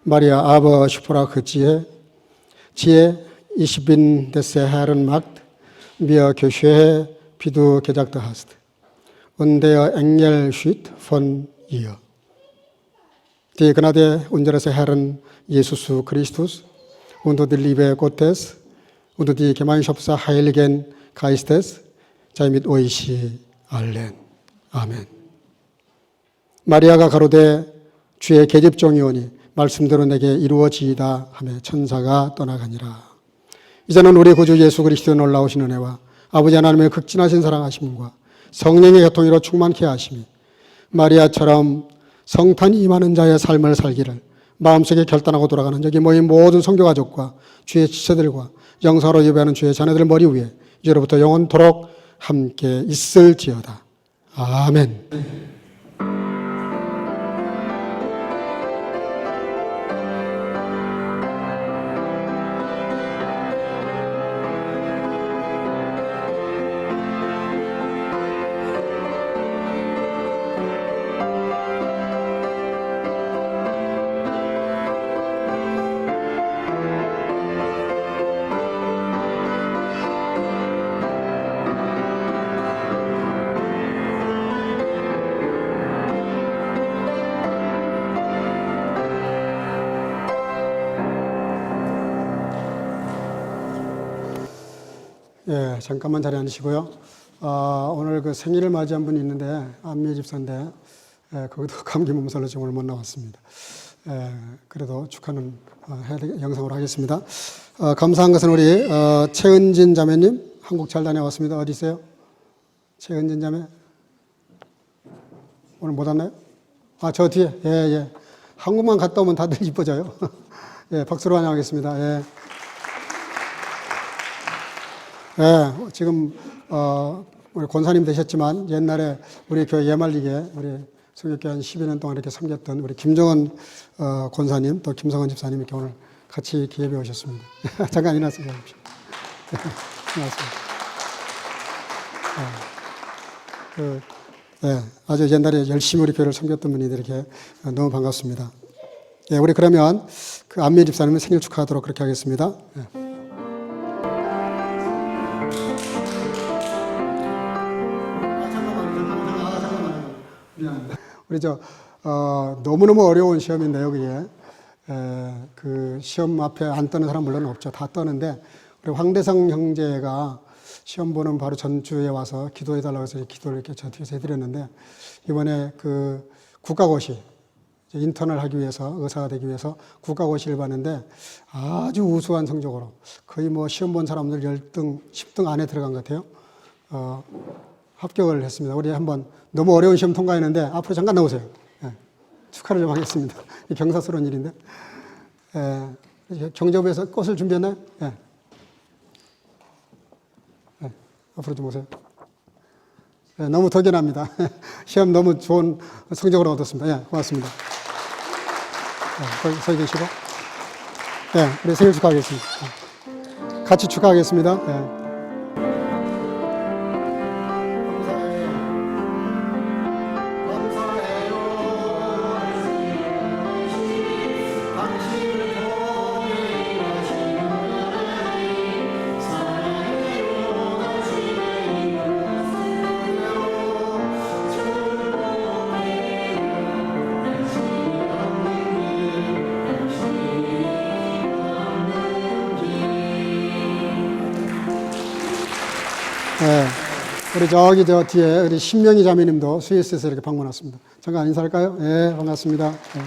Maria aber sprach 지혜 20bin des Herrn Magd, mir geschehe, wie du gesagt hast. Und der Engel schied von ihr. Die Gnade unseres Herrn Jesus Christus und die Liebe Gottes und die Gemeinschaft des Heiligen Geistes sei mit euch allen. 아멘. 마리아가 가로되 주의 계집종이오니 말씀대로 내게 이루어지이다 하며 천사가 떠나가니라. 이제는 우리 구주 예수 그리스도의 놀라우신 은혜와 아버지 하나님의 극진하신 사랑하심과 성령의 교통으로 충만케 하심이 마리아처럼 성탄이 임하는 자의 삶을 살기를 마음속에 결단하고 돌아가는 여기 모인 모든 성교가족과 주의 지체들과 영사로 예배하는 주의 자녀들 머리 위에 이제로부터 영원토록 함께 있을지어다. 아멘. 예, 잠깐만 자리에 앉으시고요. 오늘 그 생일을 맞이한 분이 있는데, 안미애 집사인데, 거기도 감기 몸살로 지금 오늘 못 나왔습니다. 그래도 축하는 영상으로 하겠습니다. 감사한 것은 우리 최은진 자매님, 한국 잘 다녀왔습니다. 어디 있어요? 최은진 자매? 오늘 못 왔나요? 저 뒤에. 예. 한국만 갔다 오면 다들 이뻐져요. 예, 박수로 환영하겠습니다. 예. 지금 우리 권사님 되셨지만 옛날에 우리 교회 예말리게 우리 성역교회 한 12년 동안 이렇게 섬겼던 우리 김정은 권사님 또 김성원 집사님 이렇게 오늘 같이 이렇게 예배 오셨습니다. 잠깐 일어나세요. 아주 옛날에 열심히 우리 교회를 섬겼던 분이 이렇게 너무 반갑습니다. 예, 우리 그러면 그 안미애 집사님은 생일 축하하도록 그렇게 하겠습니다. 예. 우리 너무너무 어려운 시험인데요, 그게. 그 시험 앞에 안 떠는 사람 물론 없죠. 다 떠는데, 우리 황대성 형제가 시험 보는 바로 전주에 와서 기도해달라고 해서 기도를 이렇게 저 뒤에서 해드렸는데, 이번에 그 국가고시, 인턴을 하기 위해서, 의사가 되기 위해서 국가고시를 봤는데 아주 우수한 성적으로 거의 뭐 시험 본 사람들 10등, 10등 안에 들어간 것 같아요. 합격을 했습니다. 우리 한번 너무 어려운 시험 통과했는데 앞으로 잠깐 나오세요. 예, 축하를 좀 하겠습니다. 이 경사스러운 일인데. 경제부에서 꽃을 준비했나요? 예. 예, 앞으로 좀 오세요. 예, 너무 덕연합니다. 시험 너무 좋은 성적을 얻었습니다. 예, 고맙습니다. 거기 서 계시고. 예, 우리 생일 축하하겠습니다. 같이 축하하겠습니다. 예. 네, 우리 저기 저 뒤에 우리 신명희 자매님도 스위스에서 이렇게 방문 왔습니다. 잠깐 인사할까요? 네, 반갑습니다. 네.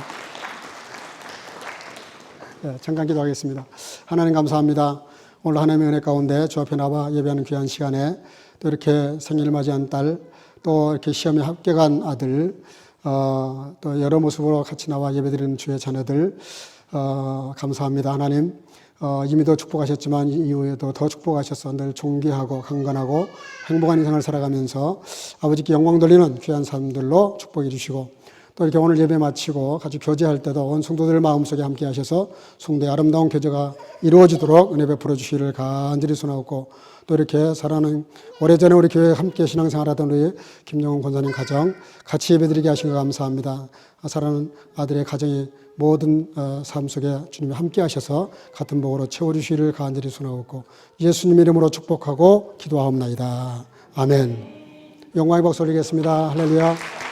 네, 잠깐 기도하겠습니다. 하나님 감사합니다. 오늘 하나님의 은혜 가운데 주 앞에 나와 예배하는 귀한 시간에 또 이렇게 생일을 맞이한 딸, 또 이렇게 시험에 합격한 아들, 또 여러 모습으로 같이 나와 예배드리는 주의 자녀들, 감사합니다. 하나님. 이미도 축복하셨지만 이후에도 더 축복하셔서 늘 존귀하고 강건하고 행복한 인생을 살아가면서 아버지께 영광 돌리는 귀한 삶들로 축복해 주시고, 또 이렇게 오늘 예배 마치고 같이 교제할 때도 온 성도들 마음속에 함께 하셔서 성도의 아름다운 교제가 이루어지도록 은혜 베풀어 주시기를 간절히 소원하고, 또 이렇게 사랑하는 오래전에 우리 교회에 함께 신앙생활하던 우리 김영훈 권사님 가정 같이 예배드리게 하신 거 감사합니다. 사랑하는 아들의 가정이 모든 삶 속에 주님이 함께 하셔서 같은 복으로 채워주시기를 간절히 소원하고 예수님 이름으로 축복하고 기도하옵나이다. 아멘. 영광의 박수 올리겠습니다. 할렐루야.